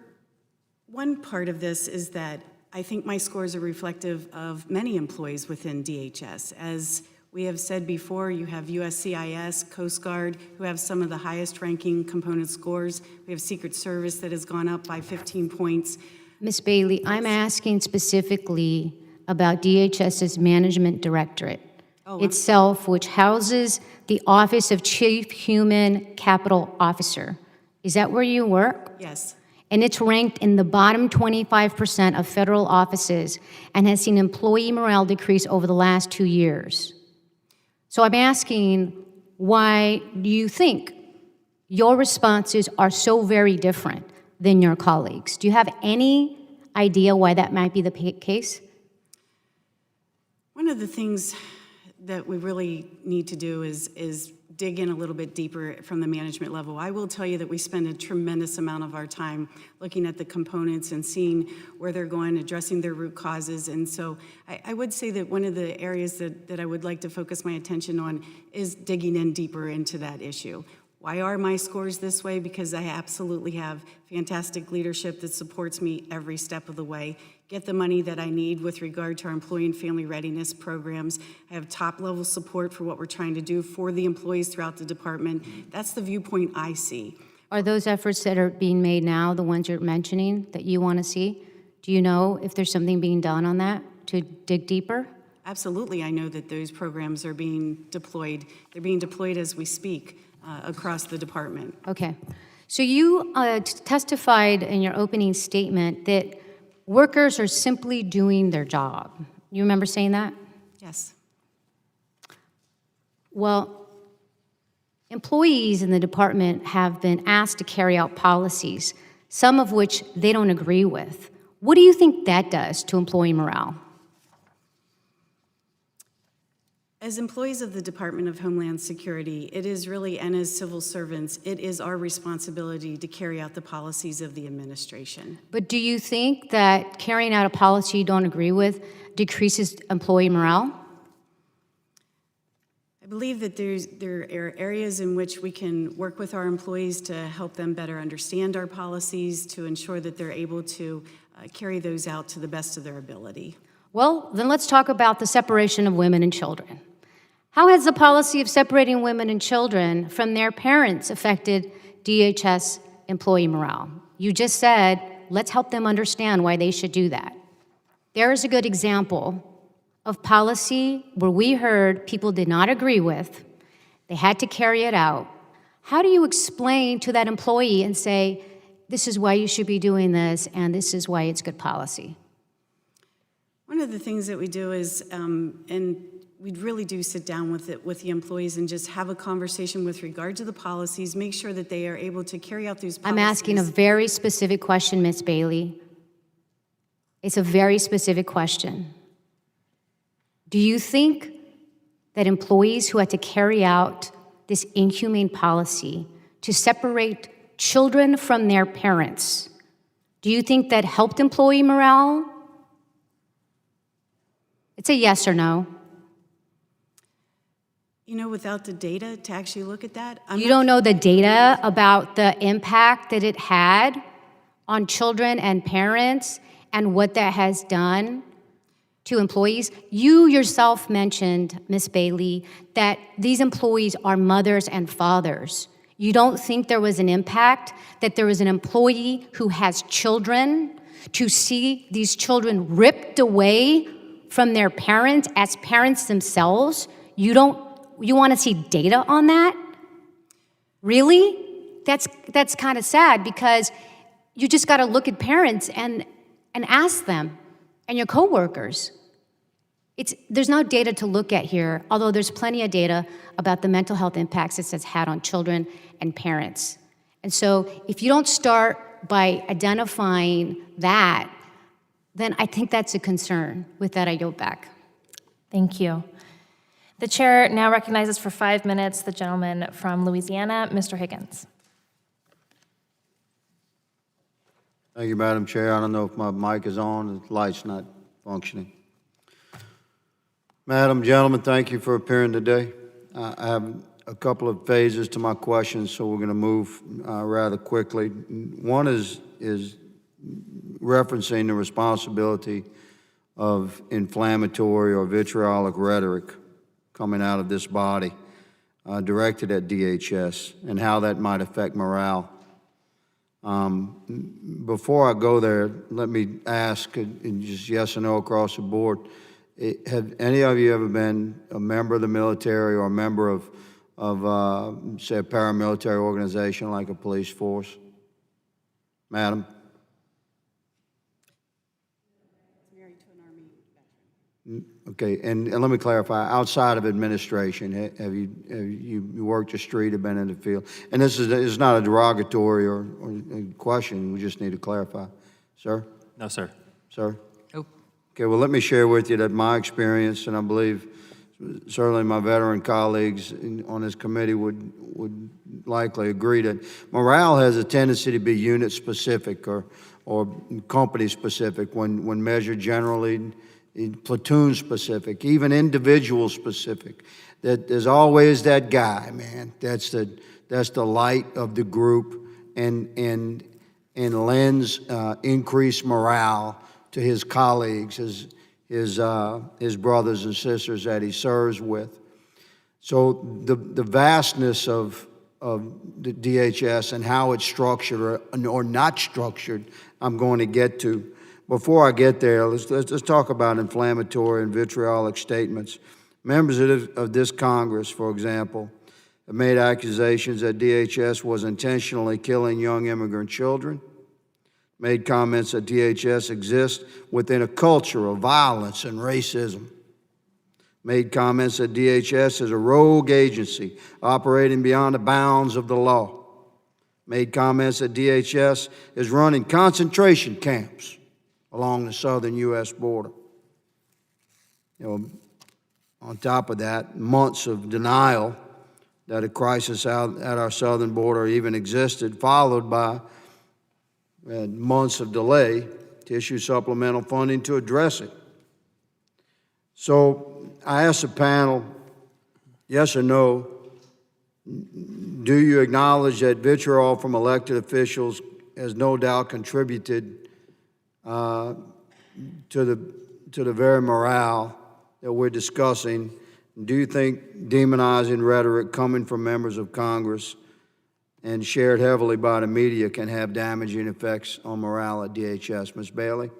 one part of this is that I think my scores are reflective of many employees within DHS. As we have said before, you have USCIS, Coast Guard, who have some of the highest ranking component scores. We have Secret Service that has gone up by 15 points. Ms. Bailey, I'm asking specifically about DHS's Management Directorate itself, which houses the Office of Chief Human Capital Officer. Is that where you work? Yes, And it's ranked in the bottom 25% of federal offices and has seen employee morale decrease over the last 2 years. So I'm asking, why do you think your responses are so very different than your colleagues? Do you have any idea why that might be the case? one of the things that we really need to do is dig in a little bit deeper from the management level. I will tell you that we spend a tremendous amount of our time looking at the components and seeing where they're going, addressing their root causes. And so I would say that one of the areas that I would like to focus my attention on is digging in deeper into that issue. Why are my scores this way? Because I absolutely have fantastic leadership that supports me every step of the way. Get the money that I need with regard to our employee and family readiness programs. I have top-level support for what we're trying to do for the employees throughout the department. That's the viewpoint I see. Are those efforts that are being made now the ones you're mentioning that you want to see? Do you know if there's something being done on that to dig deeper? Absolutely, I know that those programs are being deployed. They're being deployed as we speak across the department. Okay. So you testified in your opening statement that workers are simply doing their job. You remember saying that? Yes. Well, employees in the department have been asked to carry out policies, some of which they don't agree with. What do you think that does to employee morale? As employees of the Department of Homeland Security, it is really, and as civil servants, it is our responsibility to carry out the policies of the administration. But do you think that carrying out a policy you don't agree with decreases employee morale? I believe that there are areas in which we can work with our employees to help them better understand our policies, to ensure that they're able to carry those out to the best of their ability. Well, then let's talk about the separation of women and children. How has the policy of separating women and children from their parents affected DHS employee morale? You just said, let's help them understand why they should do that. There is a good example of policy where we heard people did not agree with. They had to carry it out. How do you explain to that employee and say, this is why you should be doing this, and this is why it's good policy? One of the things that we do is, and really do sit down with the employees and just have a conversation with regard to the policies, make sure that they are able to carry out these policies. I'm asking a very specific question, Ms. Bailey. It's a very specific question. Do you think that employees who had to carry out this inhumane policy to separate children from their parents, do you think that helped employee morale? It's a yes or no. You know, without the data to actually look at that, You don't know the data about the impact that it had on children and parents and what that has done to employees. You yourself mentioned, Ms. Bailey, that these employees are mothers and fathers. You don't think there was an impact, that there was an employee who has children, to see these children ripped away from their parents as parents themselves? You want to see data on that? Really? That's kind of sad, because you just got to look at parents and ask them and your coworkers. There's no data to look at here, although there's plenty of data about the mental health impacts this has had on children and parents. And so if you don't start by identifying that, then I think that's a concern. With that, I yield back. Thank you. The chair now recognizes for 5 minutes the gentleman from Louisiana, Mr. Higgins. Thank you, Madam Chair. I don't know if my mic is on, the light's not functioning. Madam, gentlemen, thank you for appearing today. I have a couple of phases to my questions, so we're going to move rather quickly. One is referencing the responsibility of inflammatory or vitriolic rhetoric coming out of this body directed at DHS and how that might affect morale. Before I go there, let me ask, just yes or no across the board, have any of you ever been a member of the military or a member of say, a paramilitary organization like a police force? Madam? Married to an Army veteran. Okay, and let me clarify, outside of administration, have you worked the street or been in the field? And this is not a derogatory or a question, we just need to clarify. Sir? No, sir. Sir? Nope. Okay, well, let me share with you that my experience, and I believe certainly my veteran colleagues on this committee would likely agree that morale has a tendency to be unit-specific or company-specific when measured generally, platoon-specific, even individual-specific. That there's always that guy, man. That's the light of the group and lends increased morale to his colleagues, his brothers and sisters that he serves with. So the vastness of the DHS and how it's structured or not structured, I'm going to get to. Before I get there, let's talk about inflammatory and vitriolic statements. Members of this Congress, for example, have made accusations that DHS was intentionally killing young immigrant children, made comments that DHS exists within a culture of violence and racism, made comments that DHS is a rogue agency operating beyond the bounds of the law, made comments that DHS is running concentration camps along the southern U.S. border. You know, on top of that, months of denial that a crisis out at our southern border even existed, followed by months of delay to issue supplemental funding to address it. So I asked the panel, yes or no, do you acknowledge that vitriol from elected officials has no doubt contributed to the very morale that we're discussing? Do you think demonizing rhetoric coming from members of Congress and shared heavily by the media can have damaging effects on morale at DHS? Ms. Bailey?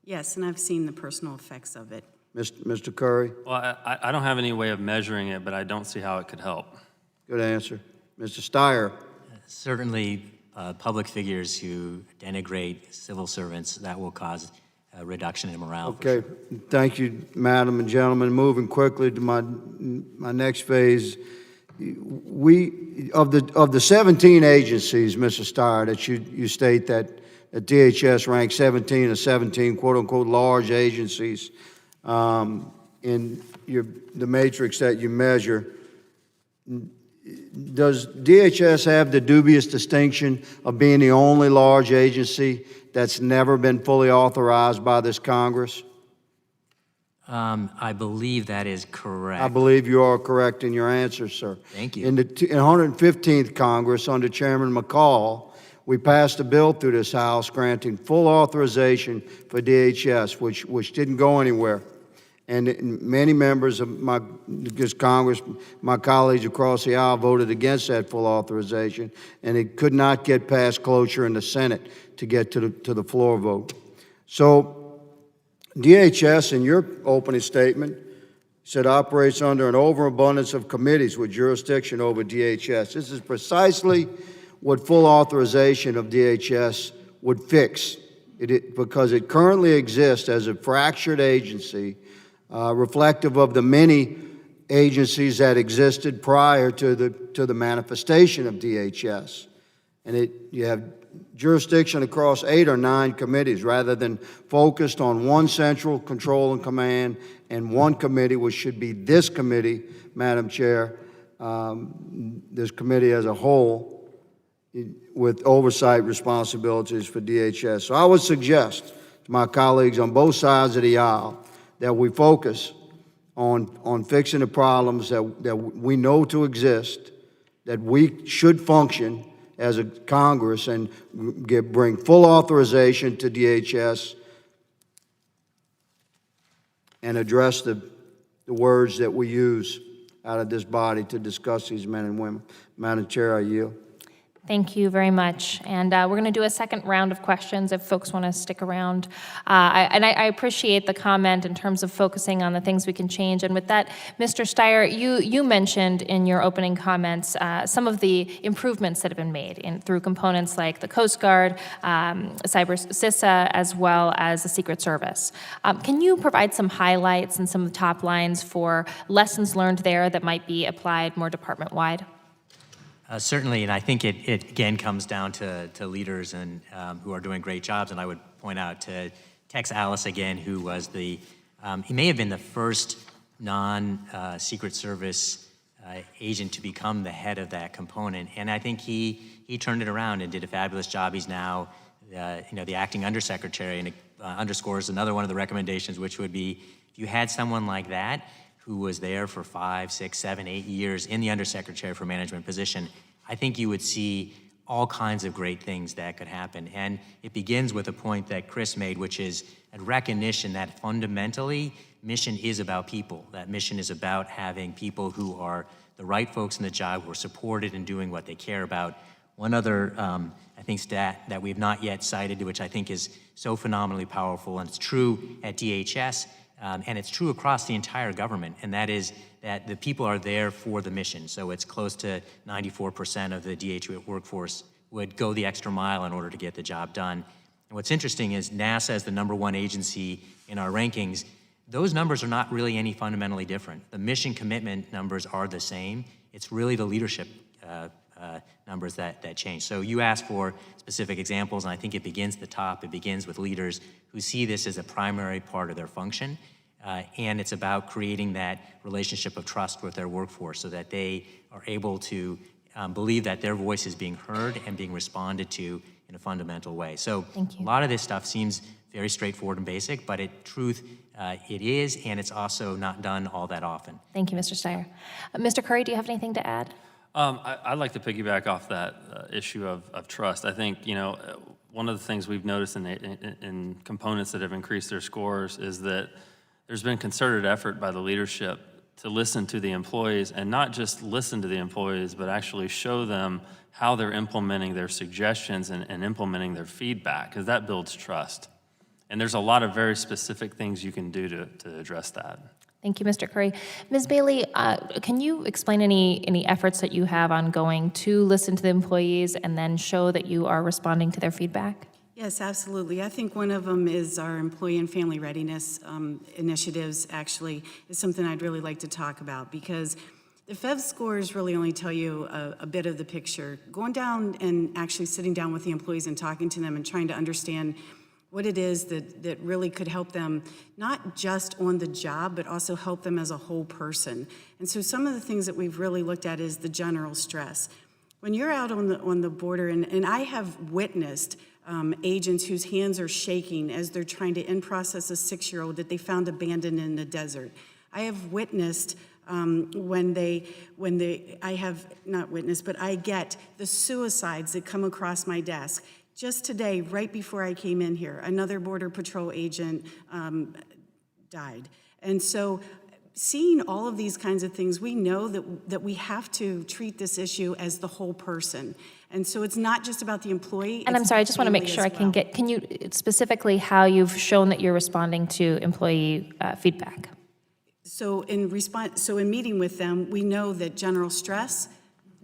Yes, and I've seen the personal effects of it. Mr. Curry? Well, I don't have any way of measuring it, but I don't see how it could help. Good answer. Mr. Steyer? Certainly, public figures who denigrate civil servants, that will cause reduction in morale. for Okay, thank you, Madam and gentlemen. Moving quickly to my next phase. Of the 17 agencies, Mr. Steyer, that you state that DHS ranks 17 of 17 quote-unquote large agencies in the matrix that you measure, does DHS have the dubious distinction of being the only large agency that's never been fully authorized by this Congress? I believe that is correct. I believe you are correct in your answer, sir. Thank you. In the 115th Congress, under Chairman McCall, we passed a bill through this House granting full authorization for DHS, which didn't go anywhere. And many members of this Congress, my colleagues across the aisle, voted against that full authorization, and it could not get past cloture in the Senate to get to the floor vote. So DHS, in your opening statement, said operates under an overabundance of committees with jurisdiction over DHS. This is precisely what full authorization of DHS would fix, because it currently exists as a fractured agency, reflective of the many agencies that existed prior to the manifestation of DHS. And you have jurisdiction across 8 or 9 committees rather than focused on one central control and command and one committee, which should be this committee, Madam Chair, this committee as a whole, with oversight responsibilities for DHS. So I would suggest to my colleagues on both sides of the aisle that we focus on fixing the problems that we know to exist, that we should function as a Congress and bring full authorization to DHS and address the words that we use out of this body to discuss these men and women. Madam Chair, I yield. Thank you very much. And we're going to do a second round of questions if folks want to stick around. I appreciate the comment in terms of focusing on the things we can change. And with that, Mr. Steyer, you mentioned in your opening comments some of the improvements that have been made through components like the Coast Guard, Cyber CISA, as well as the Secret Service. Can you provide some highlights and some of the top lines for lessons learned there that might be applied more department-wide? Certainly, and I think it again comes down to leaders and who are doing great jobs. And I would point out to Tex Alice again, who was he may have been the first non-Secret Service agent to become the head of that component. And I think he turned it around and did a fabulous job. He's now the acting undersecretary, and it underscores another one of the recommendations, which would be if you had someone like that who was there for 5, 6, 7, 8 years in the Undersecretary for Management position, I think you would see all kinds of great things that could happen. And it begins with a point that Chris made, which is a recognition that fundamentally mission is about people. That mission is about having people who are the right folks in the job, who are supported in doing what they care about. One other, I think, stat that we have not yet cited, which I think is so phenomenally powerful, and it's true at DHS, and it's true across the entire government, and that is that the people are there for the mission. So it's close to 94% of the DHS workforce would go the extra mile in order to get the job done. And what's interesting is NASA is the #1 agency in our rankings. Those numbers are not really any fundamentally different. The mission commitment numbers are the same. It's really the leadership numbers that change. So you asked for specific examples, and I think it begins at the top. It begins with leaders who see this as a primary part of their function, and it's about creating that relationship of trust with their workforce so that they are able to believe that their voice is being heard and being responded to in a fundamental way. So a lot of this stuff seems very straightforward and basic, but in truth, it is, and it's also not done all that often. Thank you, Mr. Steyer. Mr. Curry, do you have anything to add? I'd like to piggyback off that issue of trust. I think, one of the things we've noticed in components that have increased their scores is that there's been concerted effort by the leadership to listen to the employees, and not just listen to the employees, but actually show them how they're implementing their suggestions and implementing their feedback, because that builds trust. And there's a lot of very specific things you can do to address that. Thank you, Mr. Curry. Ms. Bailey, can you explain any efforts that you have ongoing to listen to the employees and then show that you are responding to their feedback? Yes, absolutely. I think one of them is our employee and family readiness initiatives, actually, is something I'd really like to talk about, because the FEV scores really only tell you a bit of the picture. Going down and actually sitting down with the employees and talking to them and trying to understand what it is that really could help them, not just on the job, but also help them as a whole person. And so some of the things that we've really looked at is the general stress. When you're out on the border, and I have witnessed agents whose hands are shaking as they're trying to in-process a 6-year-old that they found abandoned in the desert. I have witnessed I have not witnessed, but I get the suicides that come across my desk. Just today, right before I came in here, another Border Patrol agent died. And so seeing all of these kinds of things, we know that we have to treat this issue as the whole person. And so it's not just about the employee. And I'm sorry, I just want to make sure can you specifically how you've shown that you're responding to employee feedback? So in meeting with them, we know that general stress,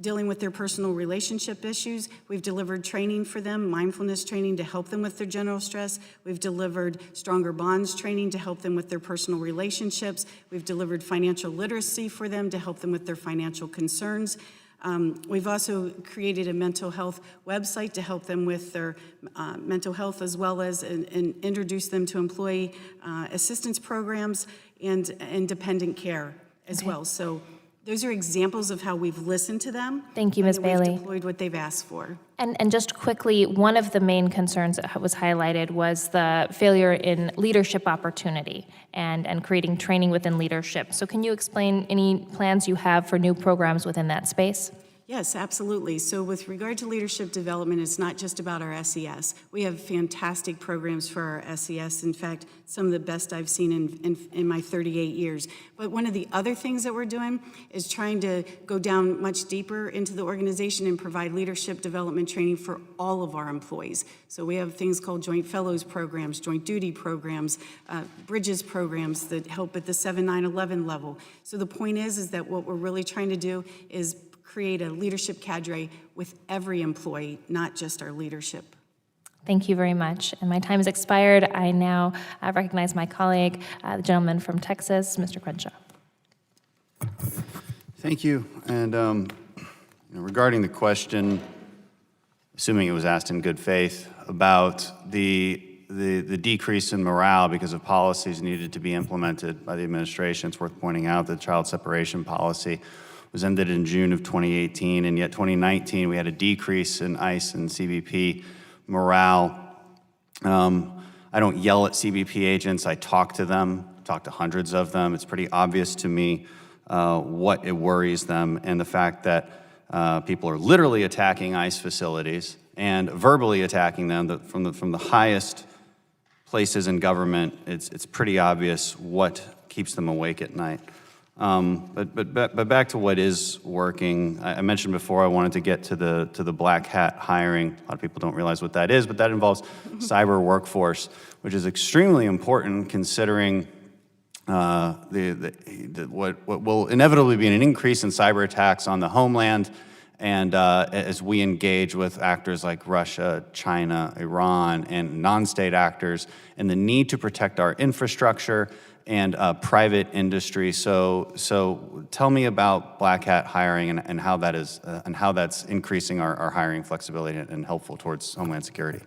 dealing with their personal relationship issues, we've delivered training for them, mindfulness training to help them with their general stress. We've delivered stronger bonds training to help them with their personal relationships. We've delivered financial literacy for them to help them with their financial concerns. We've also created a mental health website to help them with their mental health, as well as and introduce them to employee assistance programs and independent care as well. So those are examples of how we've listened to them. Thank you, Ms. Bailey. We've deployed what they've asked for. And just quickly, one of the main concerns that was highlighted was the failure in leadership opportunity and creating training within leadership. So can you explain any plans you have for new programs within that space? Yes, absolutely. So with regard to leadership development, it's not just about our SES. We have fantastic programs for our SES. In fact, some of the best I've seen in my 38 years. But one of the other things that we're doing is trying to go down much deeper into the organization and provide leadership development training for all of our employees. So we have things called Joint Fellows programs, Joint Duty programs, Bridges programs that help at the 7-9-11 level. So the point is that what we're really trying to do is create a leadership cadre with every employee, not just our leadership. Thank you very much. And my time has expired. I now recognize my colleague, the gentleman from Texas, Mr. Crenshaw. Thank you. And regarding the question, assuming it was asked in good faith, about the decrease in morale because of policies needed to be implemented by the administration, it's worth pointing out that child separation policy was ended in June of 2018, and yet 2019 we had a decrease in ICE and CBP morale. I don't yell at CBP agents. I talk to them, talk to hundreds of them. It's pretty obvious to me what it worries them, and the fact that people are literally attacking ICE facilities and verbally attacking them from the highest places in government. It's pretty obvious what keeps them awake at night. But back to what is working. I mentioned before I wanted to get to the black hat hiring. A lot of people don't realize what that is, but that involves cyber workforce, which is extremely important considering what will inevitably be an increase in cyber attacks on the homeland, and as we engage with actors like Russia, China, Iran, and non-state actors, and the need to protect our infrastructure and private industry. So tell me about black hat hiring and how that is and how that's increasing our hiring flexibility and helpful towards Homeland Security.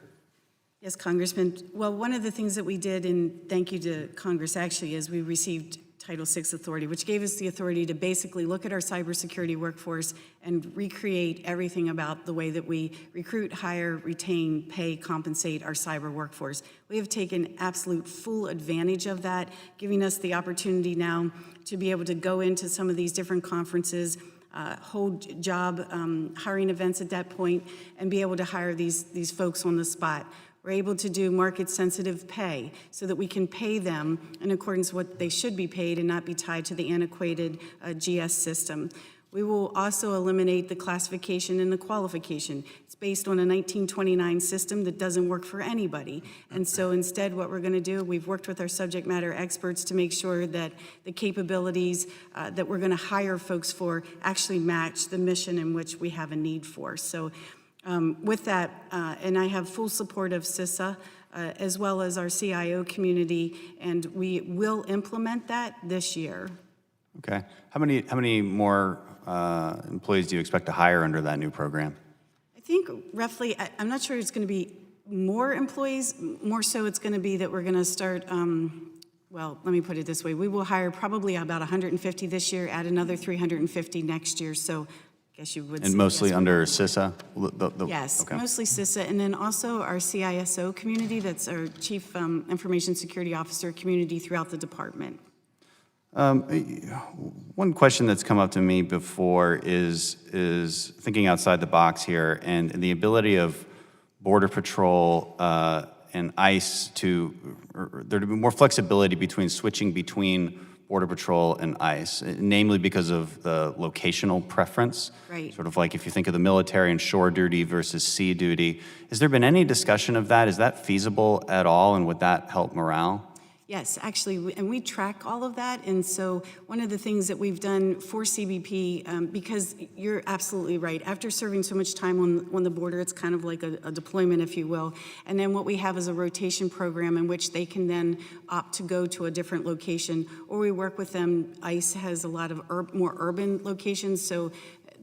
Yes, Congressman. Well, one of the things that we did, and thank you to Congress actually, is we received Title VI authority, which gave us the authority to basically look at our cybersecurity workforce and recreate everything about the way that we recruit, hire, retain, pay, compensate our cyber workforce. We have taken absolute full advantage of that, giving us the opportunity now to be able to go into some of these different conferences, hold job hiring events at that point, and be able to hire these folks on the spot. We're able to do market-sensitive pay so that we can pay them in accordance with what they should be paid and not be tied to the antiquated GS system. We will also eliminate the classification and the qualification. It's based on a 1929 system that doesn't work for anybody. And so instead, what we're going to do, we've worked with our subject matter experts to make sure that the capabilities that we're going to hire folks for actually match the mission in which we have a need for. So With that, and I have full support of CISA, as well as our CIO community, and we will implement that this year. Okay. How many more employees do you expect to hire under that new program? I think roughly, I'm not sure it's going to be more employees, more so it's going to be that we're going to start, well, let me put it this way. We will hire probably about 150 this year, add another 350 next year, so I guess you would say. And mostly yes, under CISA? Yes, Okay. mostly CISA, and then also our CISO community, that's our Chief Information Security Officer community throughout the department. One question that's come up to me before is thinking outside the box here and the ability of Border Patrol and ICE there to be more flexibility between switching between Border Patrol and ICE, namely because of the locational preference. Right. Sort of like if you think of the military and shore duty versus sea duty. Has there been any discussion of that? Is that feasible at all, and would that help morale? Yes, actually, and we track all of that, and so one of the things that we've done for CBP, because you're absolutely right, after serving so much time on the border, it's kind of like a deployment, if you will, and then what we have is a rotation program in which they can then opt to go to a different location, or we work with them. ICE has a lot of more urban locations, so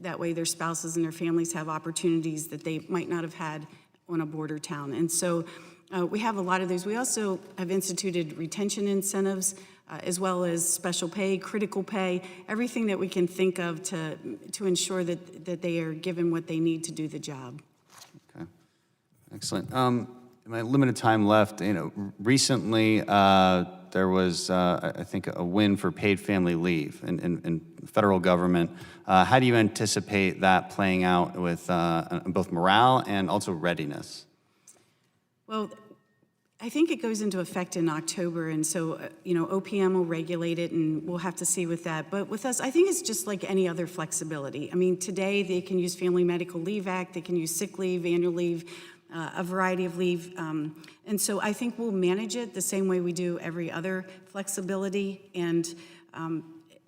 that way their spouses and their families have opportunities that they might not have had on a border town, and so we have a lot of those. We also have instituted retention incentives, as well as special pay, critical pay, everything that we can think of to ensure that they are given what they need to do the job. Okay, excellent. In my limited time left, recently there was, I think, a win for paid family leave in federal government. How do you anticipate that playing out with both morale and also readiness? Well, I think it goes into effect in October, and so, OPM will regulate it, and we'll have to see with that. But with us, I think it's just like any other flexibility. I mean, today they can use Family Medical Leave Act, they can use sick leave, annual leave, a variety of leave. And so I think we'll manage it the same way we do every other flexibility. And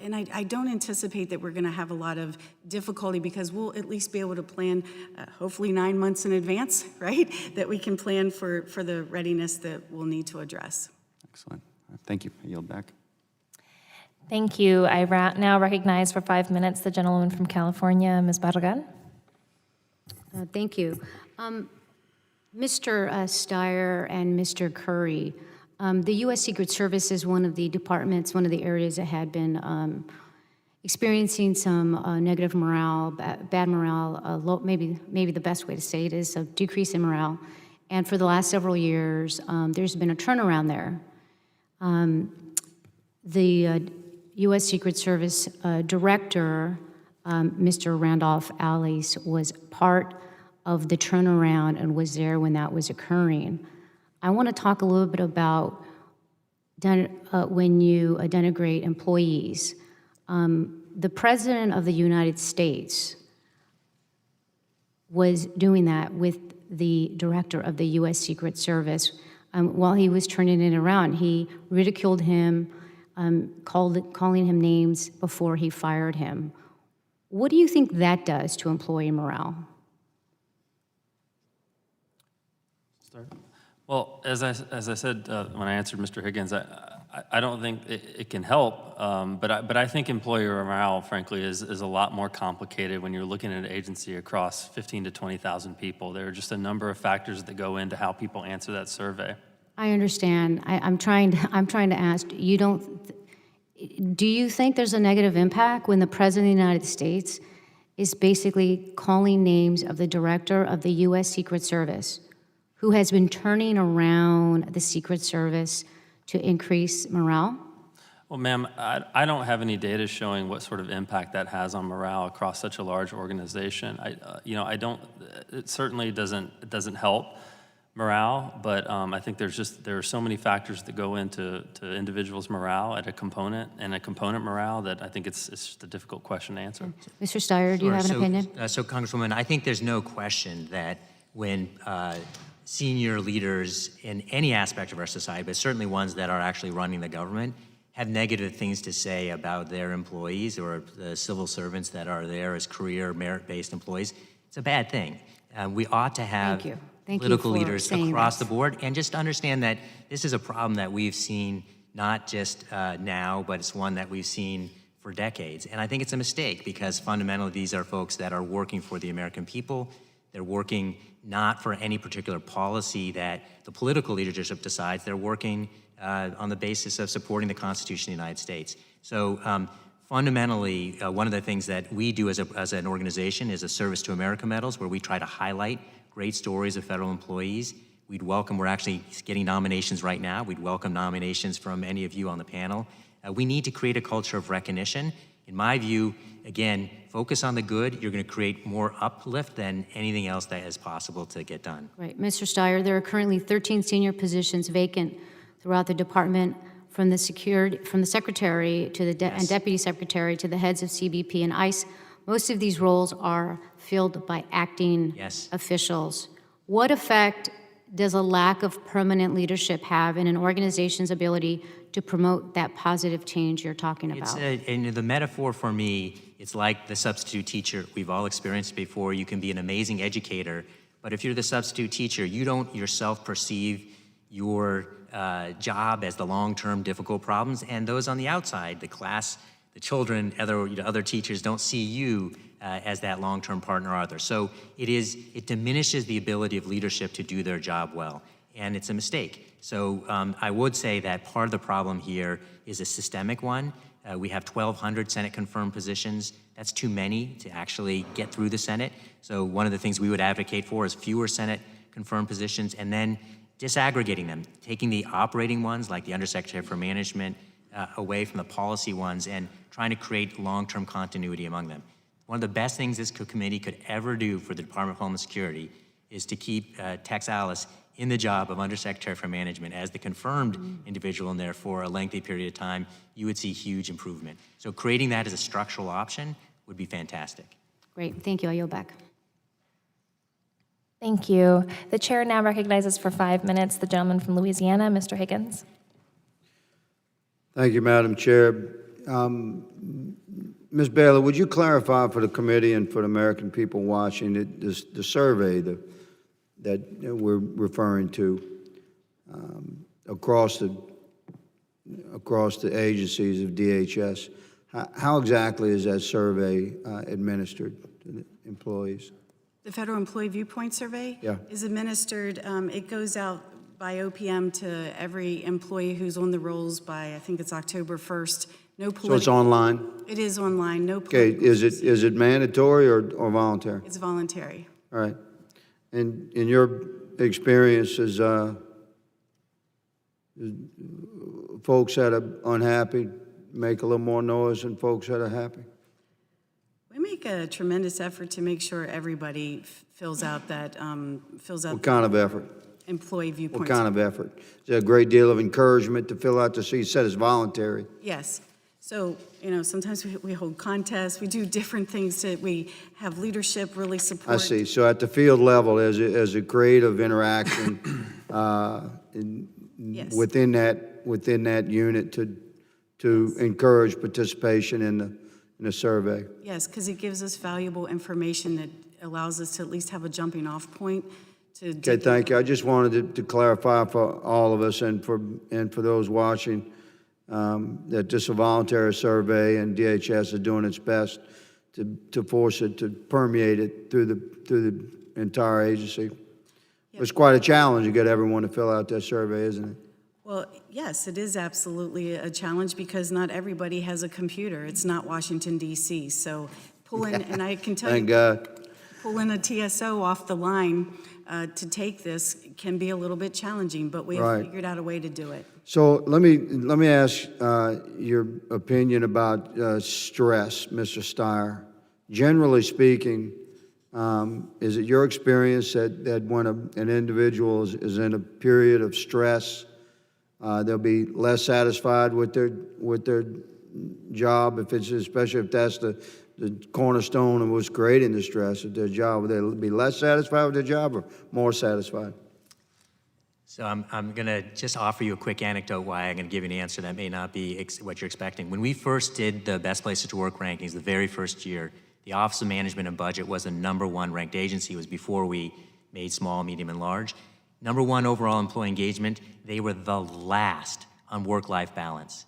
I don't anticipate that we're going to have a lot of difficulty because we'll at least be able to plan, hopefully 9 months in advance, right? That we can plan for the readiness that we'll need to address. Excellent. Thank you. I yield back. Thank you. I now recognize for 5 minutes the gentlewoman from California, Ms. Barragan. Thank you. Mr. Steyer and Mr. Curry, the U.S. Secret Service is one of the departments, one of the areas that had been experiencing some negative morale, bad morale, maybe the best way to say it is a decrease in morale. And for the last several years, there's been a turnaround there. The U.S. Secret Service director, Mr. Randolph Alice, was part of the turnaround and was there when that was occurring. I want to talk a little bit about when you denigrate employees. The President of the United States was doing that with the director of the U.S. Secret Service. While he was turning it around, he ridiculed him, calling him names before he fired him. What do you think that does to employee morale? Well, as I said when I answered Mr. Higgins, I don't think it can help, but I think employer morale, frankly, is a lot more complicated when you're looking at an agency across 15 to 20,000 people. There are just a number of factors that go into how people answer that survey. I understand. I'm trying to ask. Do you think there's a negative impact when the President of the United States is basically calling names of the director of the U.S. Secret Service, who has been turning around the Secret Service to increase morale? Well, ma'am, I don't have any data showing what sort of impact that has on morale across such a large organization. It certainly doesn't help morale, but I think there are so many factors that go into individuals' morale at a component morale that I think it's just a difficult question to answer. Mr. Steyer, do you have an opinion? So, Congresswoman, I think there's no question that when senior leaders in any aspect of our society, but certainly ones that are actually running the government, have negative things to say about their employees or the civil servants that are there as career merit-based employees, it's a bad thing. We ought to have Thank you. Thank you political for leaders saying across this. the board, and just understand that this is a problem that we've seen not just now, but it's one that we've seen for decades. And I think it's a mistake because fundamentally these are folks that are working for the American people. They're working not for any particular policy that the political leadership decides. They're working on the basis of supporting the Constitution of the United States. So fundamentally, one of the things that we do as an organization is a Service to America Medals, where we try to highlight great stories of federal employees. We're actually getting nominations right now. We'd welcome nominations from any of you on the panel. We need to create a culture of recognition. In my view, again, focus on the good. You're going to create more uplift than anything else that is possible to get done. Right. Mr. Steyer, there are currently 13 senior positions vacant throughout the department, from the secretary to the and deputy secretary to the heads of CBP and ICE. Most of these roles are filled by acting officials. What effect does a lack of permanent leadership have in an organization's ability to promote that positive change you're talking about? And the metaphor for me, it's like the substitute teacher. We've all experienced before. You can be an amazing educator, but if you're the substitute teacher, you don't yourself perceive your job as the long-term difficult problems, and those on the outside, the class, the children, other teachers don't see you as that long-term partner either. So it diminishes the ability of leadership to do their job well, and it's a mistake. So I would say that part of the problem here is a systemic one. We have 1,200 Senate-confirmed positions. That's too many to actually get through the Senate. So one of the things we would advocate for is fewer Senate-confirmed positions, and then disaggregating them, taking the operating ones like the Undersecretary for Management away from the policy ones and trying to create long-term continuity among them. One of the best things this committee could ever do for the Department of Homeland Security is to keep Tex Alice in the job of Undersecretary for Management as the confirmed individual in there for a lengthy period of time. You would see huge improvement. So creating that as a structural option would be fantastic. Great. Thank you. I yield back. Thank you. The chair now recognizes for 5 minutes the gentleman from Louisiana, Mr. Higgins. Thank you, Madam Chair. Ms. Bailey, would you clarify for the committee and for the American people watching the survey that we're referring to across the agencies of DHS? How exactly is that survey administered to the employees? The Federal Employee Viewpoint Survey is administered, it goes out by OPM to every employee who's on the rolls by, I think it's October 1st. So it's online? It is online, no Okay, is it mandatory or voluntary? It's voluntary. All right. And in your experience, is folks that are unhappy make a little more noise than folks that are happy? We make a tremendous effort to make sure everybody fills out that, What kind of effort? employee viewpoint. What kind of effort? Is there a great deal of encouragement to fill out you said it's voluntary? Yes. So, sometimes we hold contests, we do different things we have leadership really support. I see. So at the field level, as a creative interaction Yes. within that unit to encourage participation in the survey. Yes, because it gives us valuable information that allows us to at least have a jumping off point to. Okay, thank you. I just wanted to clarify for all of us and for those watching that this is a voluntary survey and DHS is doing its best to force it to permeate it through the entire agency. It's quite a challenge to get everyone to fill out that survey, isn't it? Well, yes, it is absolutely a challenge because not everybody has a computer. It's not Washington, D.C. So and I can tell Thank you, God. pulling a TSO off the line to take this can be a little bit challenging, but we have figured out a way to do it. So let me ask your opinion about stress, Mr. Steyer. Generally speaking, is it your experience that when an individual is in a period of stress, they'll be less satisfied with their job, especially if that's the cornerstone of what's creating the stress of their job? Will they be less satisfied with their job or more satisfied? So I'm going to just offer you a quick anecdote why I'm going to give you an answer that may not be what you're expecting. When we first did the Best Places to Work rankings, the very first year, The Office of Management and Budget was the #1 ranked agency. It was before we made small, medium, and large. #1 overall employee engagement. They were the last on work-life balance.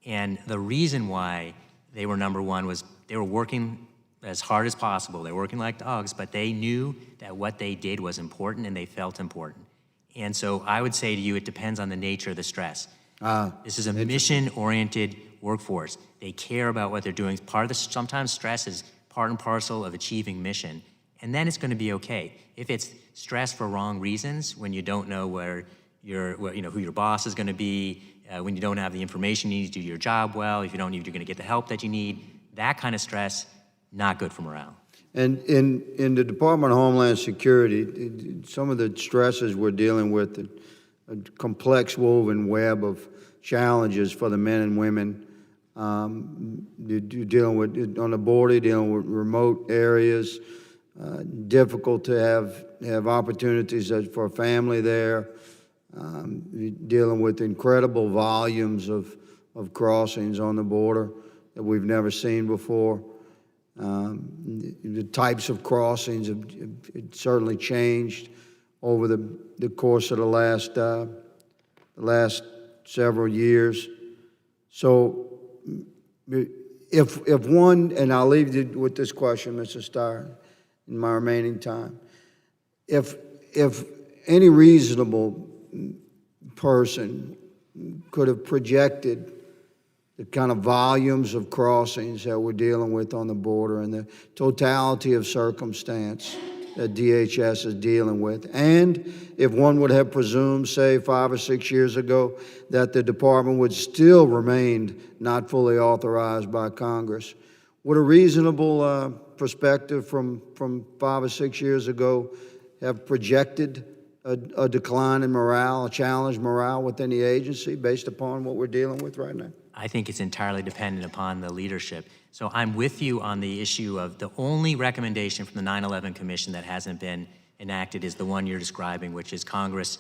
And the reason why they were #1 was they were working as hard as possible. They were working like dogs, but they knew that what they did was important and they felt important. And so I would say to you, it depends on the nature of the stress. This is a mission-oriented workforce. They care about what they're doing. Sometimes stress is part and parcel of achieving mission, and then it's going to be okay. If it's stress for wrong reasons, when you don't know who your boss is going to be, when you don't have the information you need to do your job well, if you don't know if you're going to get the help that you need, that kind of stress, not good for morale. And in the Department of Homeland Security, some of the stresses we're dealing with, a complex woven web of challenges for the men and women. You're dealing with, on the border, dealing with remote areas, difficult to have opportunities for a family there, dealing with incredible volumes of crossings on the border that we've never seen before. The types of crossings have certainly changed over the course of the last several years. So if one, and I'll leave you with this question, Mr. Starr, in my remaining time. If any reasonable person could have projected the kind of volumes of crossings that we're dealing with on the border and the totality of circumstance that DHS is dealing with, and if one would have presumed, say, 5 or 6 years ago, that the department would still remain not fully authorized by Congress, would a reasonable perspective from 5 or 6 years ago have projected a decline in morale, a challenged morale within the agency based upon what we're dealing with right now? I think it's entirely dependent upon the leadership. So I'm with you on the issue of the only recommendation from the 9/11 Commission that hasn't been enacted is the one you're describing, which is Congress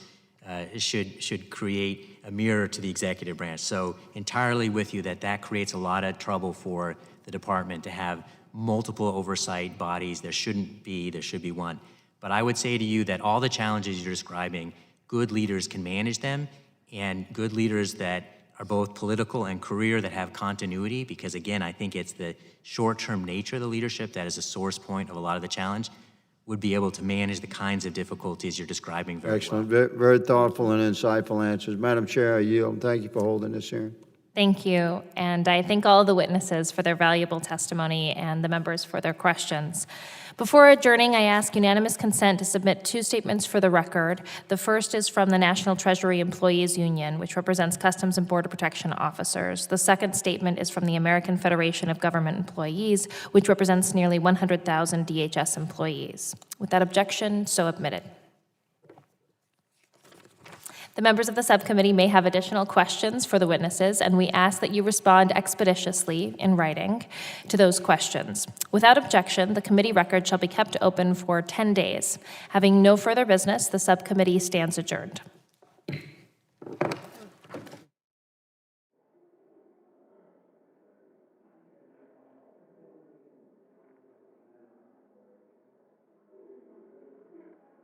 should create a mirror to the executive branch. So entirely with you that creates a lot of trouble for the department to have multiple oversight bodies. There should be one. But I would say to you that all the challenges you're describing, good leaders can manage them, and good leaders that are both political and career that have continuity, because again, I think it's the short-term nature of the leadership that is a source point of a lot of the challenge, would be able to manage the kinds of difficulties you're describing very Excellent. well. Very thoughtful and insightful answers. Madam Chair, I yield. Thank you for holding this hearing. Thank you, and I thank all the witnesses for their valuable testimony and the members for their questions. Before adjourning, I ask unanimous consent to submit 2 statements for the record. The first is from the National Treasury Employees Union, which represents Customs and Border Protection officers. The second statement is from the American Federation of Government Employees, which represents nearly 100,000 DHS employees. Without objection, so admitted. The members of the subcommittee may have additional questions for the witnesses, and we ask that you respond expeditiously in writing to those questions. Without objection, the committee record shall be kept open for 10 days. Having no further business, the subcommittee stands adjourned.